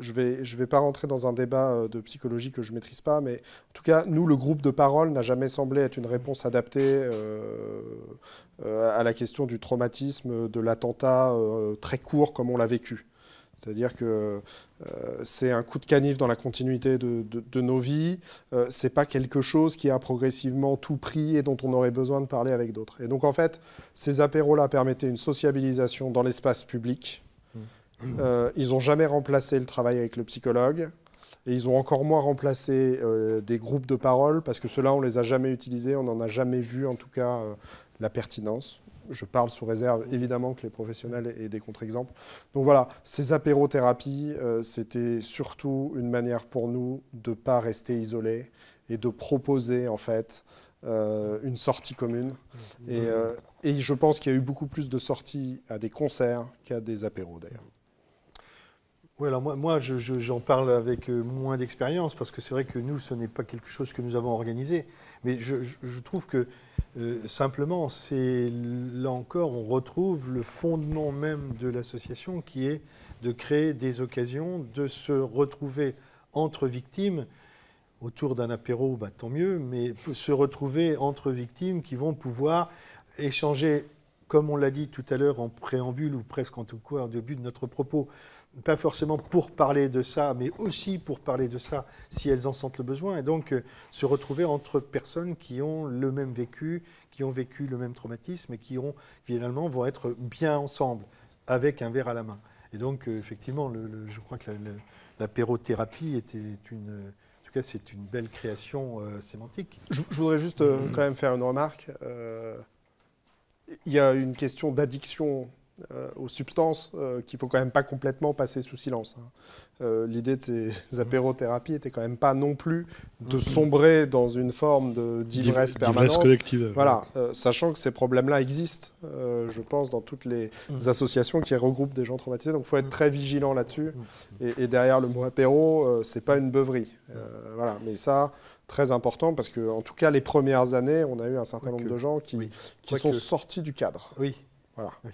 Je vais pas rentrer dans un débat de psychologie que je ne maîtrise pas, mais en tout cas, nous, le groupe de parole n'a jamais semblé être une réponse adaptée à la question du traumatisme, de l'attentat très court comme on l'a vécu. C'est-à-dire que c'est un coup de canif dans la continuité de nos vies. Ce n'est pas quelque chose qui a progressivement tout pris et dont on aurait besoin de parler avec d'autres. Et donc, en fait, ces apéros-là permettaient une sociabilisation dans l'espace public. Ils n'ont jamais remplacé le travail avec le psychologue. Et ils ont encore moins remplacé des groupes de parole, parce que ceux-là, on ne les a jamais utilisés. On n'en a jamais vu, en tout cas, la pertinence. Je parle sous réserve, évidemment, que les professionnels aient des contre-exemples. Donc voilà, ces apérothérapies, c'était surtout une manière pour nous de ne pas rester isolés et de proposer, en fait, une sortie commune. Et je pense qu'il y a eu beaucoup plus de sorties à des concerts qu'à des apéros, d'ailleurs. Oui, alors moi j'en parle avec moins d'expérience, parce que c'est vrai que nous, ce n'est pas quelque chose que nous avons organisé. Mais je trouve que simplement, là encore, on retrouve le fondement même de l'association, qui est de créer des occasions, de se retrouver entre victimes. Autour d'un apéro, tant mieux, mais se retrouver entre victimes qui vont pouvoir échanger, comme on l'a dit tout à l'heure en préambule, ou presque en tout cas au début de notre propos, pas forcément pour parler de ça, mais aussi pour parler de ça si elles en sentent le besoin. Et donc, se retrouver entre personnes qui ont le même vécu, qui ont vécu le même traumatisme et qui finalement vont être bien ensemble, avec un verre à la main. Et donc, effectivement, je crois que l'apérothérapie était en tout cas, c'est une belle création sémantique. Je voudrais juste quand même faire une remarque. Il y a une question d'addiction aux substances qu'il ne faut quand même pas complètement passer sous silence. L'idée de ces apérothérapies n'était quand même pas non plus de sombrer dans une forme d'ivresse permanente. D'ivresse collective. Voilà, sachant que ces problèmes-là existent, je pense, dans toutes les associations qui regroupent des gens traumatisés. Donc il faut être très vigilant là-dessus. Et derrière le mot apéro, ce n'est pas une beuverie. Voilà, mais ça... Très important, parce que, en tout cas, les premières années, on a eu un certain nombre de gens qui sont sortis du cadre. Oui. Voilà. Oui.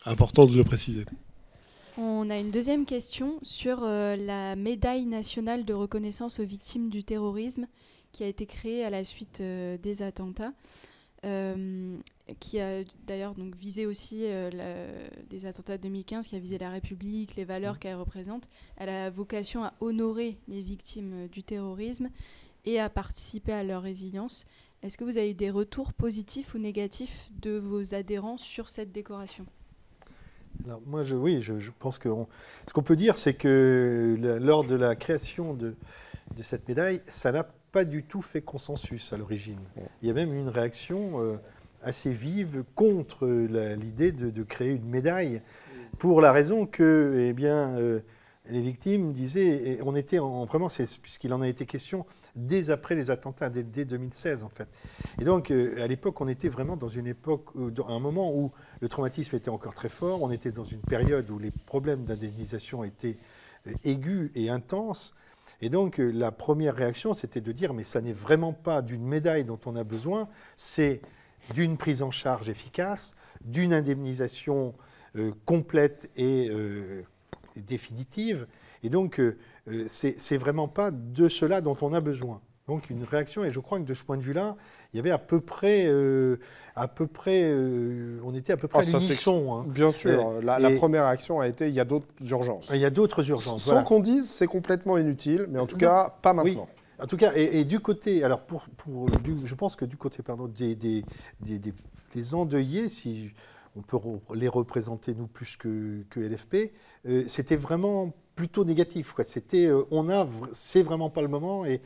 Important de le préciser. On a une deuxième question sur la médaille nationale de reconnaissance aux victimes du terrorisme qui a été créée à la suite des attentats, qui a d'ailleurs donc visé aussi des attentats de 2015, qui a visé la République, les valeurs qu'elle représente. Elle a vocation à honorer les victimes du terrorisme et à participer à leur résilience. Est-ce que vous avez eu des retours positifs ou négatifs de vos adhérents sur cette décoration ? Alors moi, je pense que ce qu'on peut dire, c'est que lors de la création de cette médaille, ça n'a pas du tout fait consensus à l'origine. Il y a même une réaction assez vive contre l'idée de créer une médaille, pour la raison que, les victimes disaient, et on était vraiment, puisqu'il en a été question dès après les attentats, dès 2016 en fait. Et donc, à l'époque, on était vraiment dans une époque, un moment où le traumatisme était encore très fort, on était dans une période où les problèmes d'indemnisation étaient aigus et intenses. Et donc, la première réaction, c'était de dire, mais ça n'est vraiment pas d'une médaille dont on a besoin, c'est d'une prise en charge efficace, d'une indemnisation complète et définitive. Et donc, c'est vraiment pas de cela dont on a besoin. Donc, une réaction, et je crois que de ce point de vue-là, il y avait on était à peu près à l'unisson. Hein. Bien sûr, la première réaction a été, il y a d'autres urgences. Il y a d'autres urgences. Sans qu'on dise, c'est complètement inutile, mais en tout cas, pas maintenant. Oui. En tout cas, et du côté, alors je pense que du côté des endeuillés, si on peut les représenter nous plus que LFP, c'était vraiment plutôt négatif. C'était, c'est vraiment pas le moment, et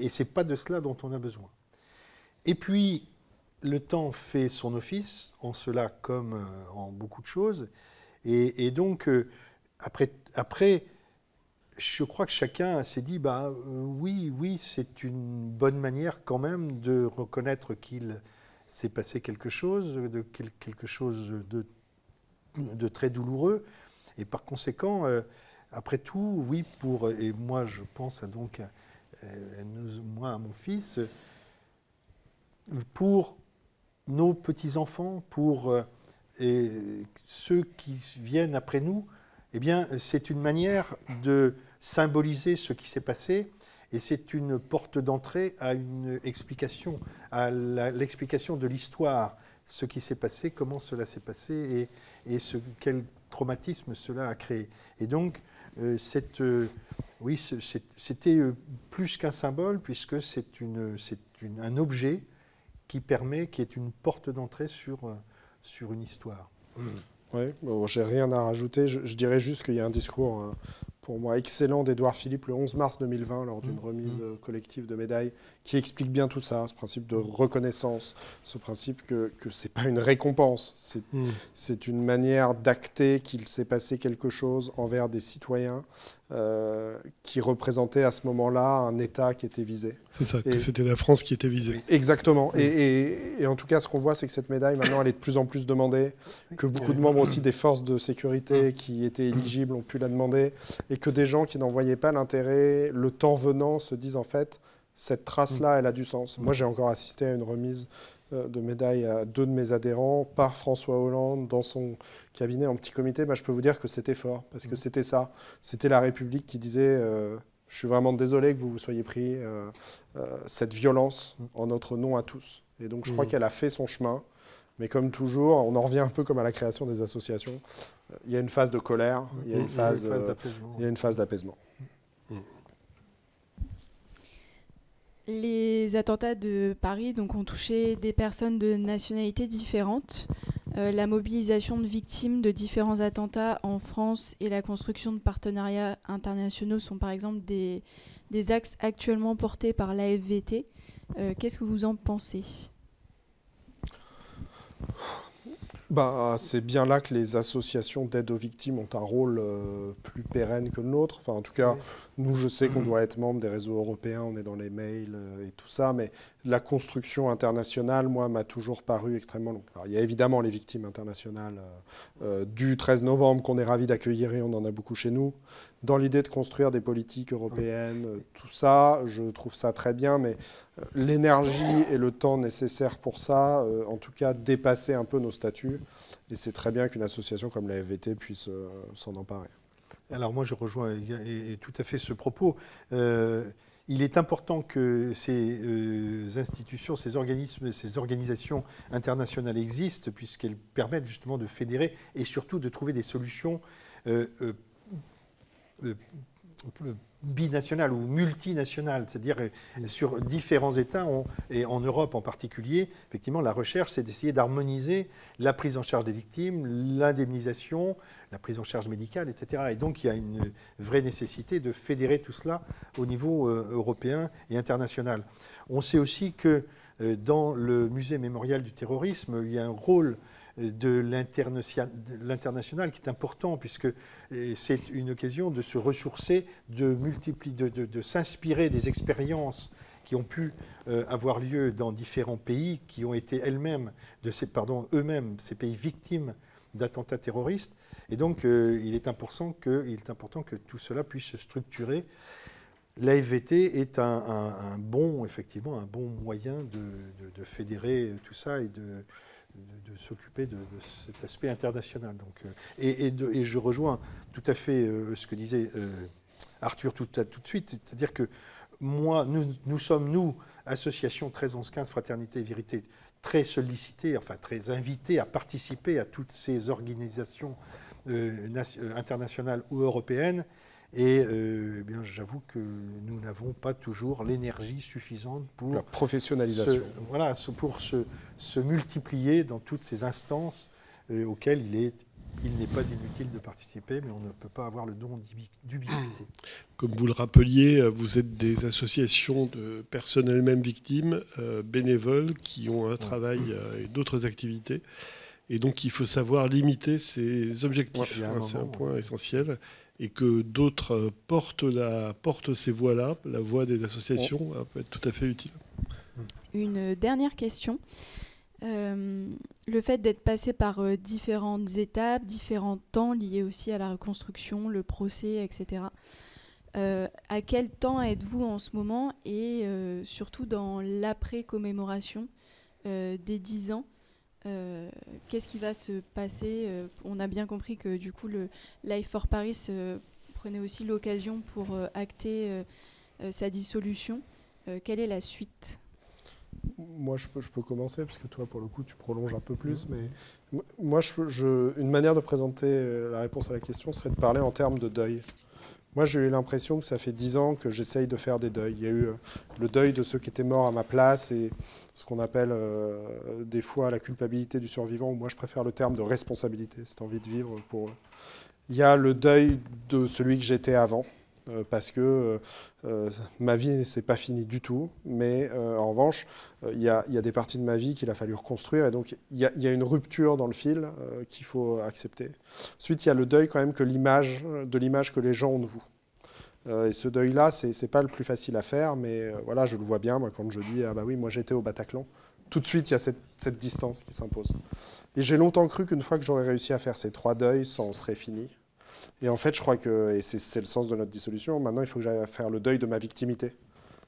c'est pas de cela dont on a besoin. Et puis, le temps fait son office, en cela comme en beaucoup de choses, et donc après, je crois que chacun s'est dit, oui, c'est une bonne manière quand même de reconnaître qu'il s'est passé quelque chose de très douloureux, Et par conséquent, après tout, oui, et moi je pense donc moi à mon fils, pour nos petits-enfants, pour ceux qui viennent après nous, eh bien, c'est une manière de symboliser ce qui s'est passé et c'est une porte d'entrée à une explication, à l'explication de l'histoire, ce qui s'est passé, comment cela s'est passé et quel traumatisme cela a créé. Et donc, oui, c'était plus qu'un symbole puisque c'est un objet qui est une porte d'entrée sur une histoire. Oui, bon, j'ai rien à rajouter. Je dirais juste qu'il y a un discours, pour moi, excellent d'Édouard Philippe le 11 mars 2020, lors d'une remise collective de médailles, qui explique bien tout ça, ce principe de reconnaissance, ce principe que ce n'est pas une récompense, c'est une manière d'acter qu'il s'est passé quelque chose envers des citoyens qui représentaient à ce moment-là un État qui était visé. C'est ça, que c'était la France qui était visée. Exactement. Et en tout cas, ce qu'on voit, c'est que cette médaille, maintenant, elle est de plus en plus demandée, que beaucoup de membres aussi des forces de sécurité qui étaient éligibles ont pu la demander, et que des gens qui n'en voyaient pas l'intérêt, le temps venant, se disent en fait, cette trace-là, elle a du sens. Moi, j'ai encore assisté à une remise de médailles à 2 de mes adhérents par François Hollande dans son cabinet en petit comité. Je peux vous dire que c'était fort, parce que c'était ça. C'était la République qui disait je suis vraiment désolé que vous vous soyez pris cette violence en notre nom à tous. Et donc je crois qu'elle a fait son chemin. Mais comme toujours, on en revient un peu comme à la création des associations. Il y a une phase de colère, il y a une phase d'apaisement. Les attentats de Paris ont touché des personnes de nationalités différentes. La mobilisation de victimes de différents attentats en France et la construction de partenariats internationaux sont par exemple des axes actuellement portés par l'AFVT. Qu'est-ce que vous en pensez ? C'est bien là que les associations d'aide aux victimes ont un rôle plus pérenne que le nôtre. Enfin, en tout cas, nous, je sais qu'on doit être membre des réseaux européens, on est dans les mails et tout ça, mais la construction internationale, moi, m'a toujours paru extrêmement longue. Alors, il y a évidemment les victimes internationales du 13 novembre qu'on est ravis d'accueillir et on en a beaucoup chez nous. Dans l'idée de construire des politiques européennes, tout ça, je trouve ça très bien, mais l'énergie et le temps nécessaires pour ça, en tout cas, dépasser un peu nos statuts. Et c'est très bien qu'une association comme la FVT puisse s'en emparer. Alors moi, je rejoins tout à fait ce propos. Il est important que ces institutions, ces organismes, ces organisations internationales existent, puisqu'elles permettent justement de fédérer et surtout de trouver des solutions binationales ou multinationales, c'est-à-dire sur différents États, et en Europe en particulier, effectivement, la recherche, c'est d'essayer d'harmoniser la prise en charge des victimes, l'indemnisation, la prise en charge médicale, etc. Et donc, il y a une vraie nécessité de fédérer tout cela au niveau européen et international. On sait aussi que dans le musée mémorial du terrorisme, il y a un rôle de l'international qui est important, puisque c'est une occasion de se ressourcer, de s'inspirer des expériences qui ont pu avoir lieu dans différents pays, qui ont été eux-mêmes ces pays victimes d'attentats terroristes. Et donc, il est important que tout cela puisse se structurer. L'AFVT est un bon moyen de fédérer tout ça et de s'occuper de cet aspect international. Donc, et je rejoins tout à fait ce que disait Arthur tout de suite, c'est-à-dire que nous sommes, association 13-11-15 Fraternité et Vérité, très sollicités, enfin très invités à participer à toutes ces organisations internationales ou européennes. Et bien, j'avoue que nous n'avons pas toujours l'énergie suffisante pour la professionnalisation. Pour se multiplier dans toutes ces instances auxquelles il n'est pas inutile de participer, mais on ne peut pas avoir le don d'ubiquité. Comme vous le rappeliez, vous êtes des associations de personnes elles-mêmes victimes, bénévoles, qui ont un travail et d'autres activités. Et donc, il faut savoir limiter ces objectifs. C'est un point essentiel. Et que d'autres portent ces voies-là, la voie des associations, peut être tout à fait utile. Une dernière question. le fait d'être passé par différentes étapes, différents temps liés aussi à la reconstruction, le procès, etc. À quel temps êtes-vous en ce moment et surtout dans l'après-commémoration des 10 ans, qu'est-ce qui va se passer? On a bien compris que du coup le Life for Paris prenait aussi l'occasion pour acter sa dissolution. Quelle est la suite? Moi, je peux commencer, parce que toi, pour le coup, tu prolonges un peu plus. Mais moi, une manière de présenter la réponse à la question serait de parler en termes de deuil. Moi, j'ai eu l'impression que ça fait 10 ans que j'essaye de faire des deuils. Il y a eu le deuil de ceux qui étaient morts à ma place et ce qu'on appelle des fois la culpabilité du survivant, ou moi, je préfère le terme de responsabilité, cette envie de vivre pour eux. Il y a le deuil de celui que j'étais avant. Parce que ma vie ne s'est pas finie du tout, mais en revanche, il y a des parties de ma vie qu'il a fallu reconstruire, et donc il y a une rupture dans le fil qu'il faut accepter. Ensuite, il y a le deuil quand même de l'image que les gens ont de vous. Et ce deuil-là, c'est pas le plus facile à faire, mais voilà, je le vois bien, moi, quand je dis « Ah bah oui, moi j'étais au Bataclan », tout de suite, il y a cette distance qui s'impose. Et j'ai longtemps cru qu'une fois que j'aurais réussi à faire ces 3 deuils, ça en serait fini. Et en fait, je crois que, et c'est le sens de notre dissolution, maintenant il faut que j'aille faire le deuil de ma victimité.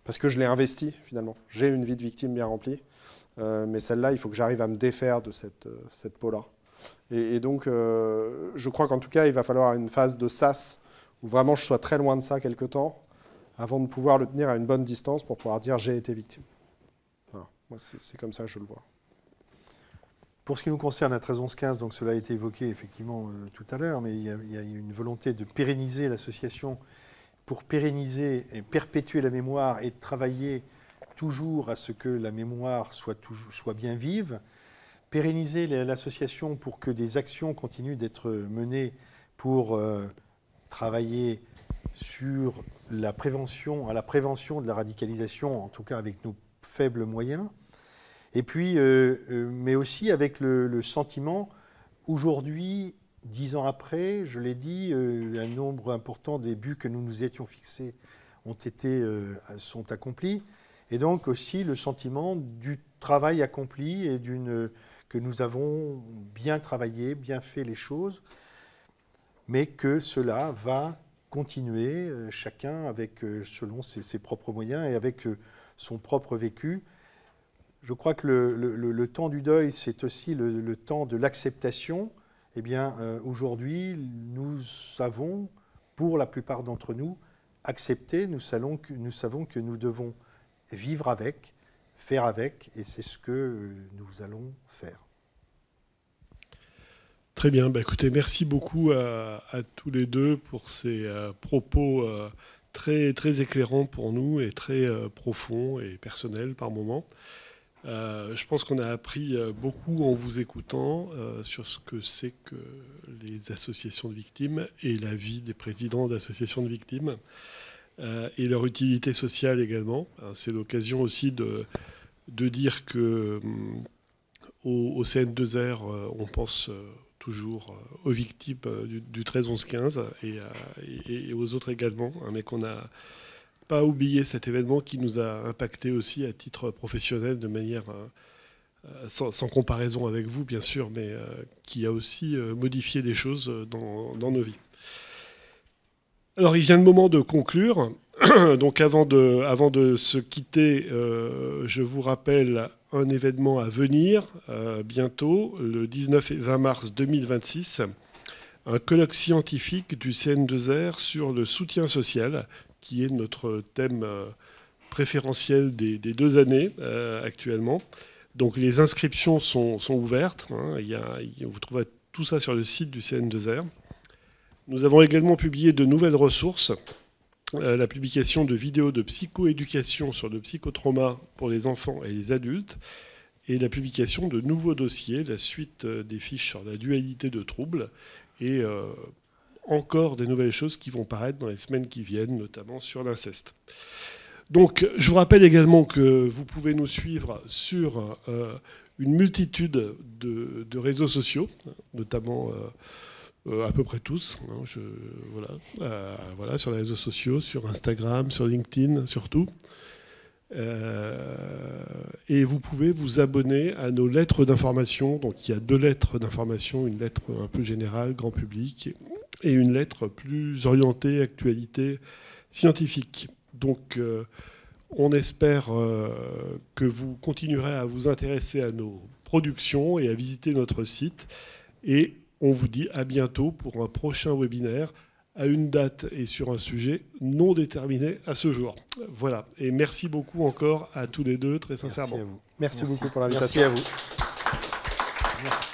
Parce que je l'ai investi, finalement. J'ai une vie de victime bien remplie, mais celle-là, il faut que j'arrive à me défaire de cette peau-là. Et donc, je crois qu'en tout cas, il va falloir une phase de sas, où vraiment je sois très loin de ça quelque temps, avant de pouvoir le tenir à une bonne distance pour pouvoir dire « j'ai été victime ». Voilà. Moi, c'est comme ça que je le vois. Pour ce qui nous concerne à 13-11-15, donc cela a été évoqué effectivement tout à l'heure, mais il y a une volonté de pérenniser l'association pour pérenniser et perpétuer la mémoire et de travailler toujours à ce que la mémoire soit bien vive, pérenniser l'association pour que des actions continuent d'être menées pour travailler sur à la prévention de la radicalisation, en tout cas avec nos faibles moyens. Et puis, mais aussi avec le sentiment, aujourd'hui, 10 ans après, je l'ai dit, un nombre important des buts que nous nous étions fixés sont accomplis. Et donc aussi le sentiment du travail accompli et que nous avons bien travaillé, bien fait les choses, mais que cela va continuer, chacun selon ses propres moyens et avec son propre vécu. Je crois que le temps du deuil, c'est aussi le temps de l'acceptation. Eh bien, aujourd'hui, nous savons, pour la plupart d'entre nous, accepter, nous savons que nous devons vivre avec, faire avec, et c'est ce que nous allons faire. Très bien. Bah, écoutez, merci beaucoup à tous les deux pour ces propos très, très éclairants pour nous et très profonds et personnels par moments. Je pense qu'on a appris beaucoup en vous écoutant sur ce que c'est que les associations de victimes et la vie des présidents d'associations de victimes et leur utilité sociale également. C'est l'occasion aussi de dire que au CN2R, on pense toujours aux victimes du 13-11-15 et aux autres également, mais qu'on n'a pas oublier cet événement qui nous a impacté aussi à titre professionnel de manière sans comparaison avec vous bien sûr, mais qui a aussi modifié des choses dans nos vies. Alors il vient le moment de conclure. Donc avant de se quitter, je vous rappelle un événement à venir bientôt, le 19 et 20 mars 2026, un colloque scientifique du CN2R sur le soutien social, qui est notre thème préférentiel des 2 années actuellement. Donc les inscriptions sont ouvertes. Hein. Vous trouverez tout ça sur le site du CN2R. Nous avons également publié de nouvelles ressources. La publication de vidéos de psychoéducation sur le psychotrauma pour les enfants et les adultes. Et la publication de nouveaux dossiers, la suite des fiches sur la dualité de troubles. Et encore des nouvelles choses qui vont paraître dans les semaines qui viennent, notamment sur l'inceste. Donc, je vous rappelle également que vous pouvez nous suivre sur une multitude de réseaux sociaux, notamment à peu près tous. Voilà, sur les réseaux sociaux, sur Instagram, sur LinkedIn surtout. Et vous pouvez vous abonner à nos lettres d'information. Donc il y a 2 lettres d'information, une lettre un peu générale, grand public, et une lettre plus orientée actualité scientifique. Donc on espère que vous continuerez à vous intéresser à nos productions et à visiter notre site. Et on vous dit à bientôt pour un prochain webinaire à une date et sur un sujet non déterminé à ce jour. Voilà. Et merci beaucoup encore à tous les deux, très sincèrement. Merci à vous. Merci beaucoup pour l'invitation. Merci à vous. Merci.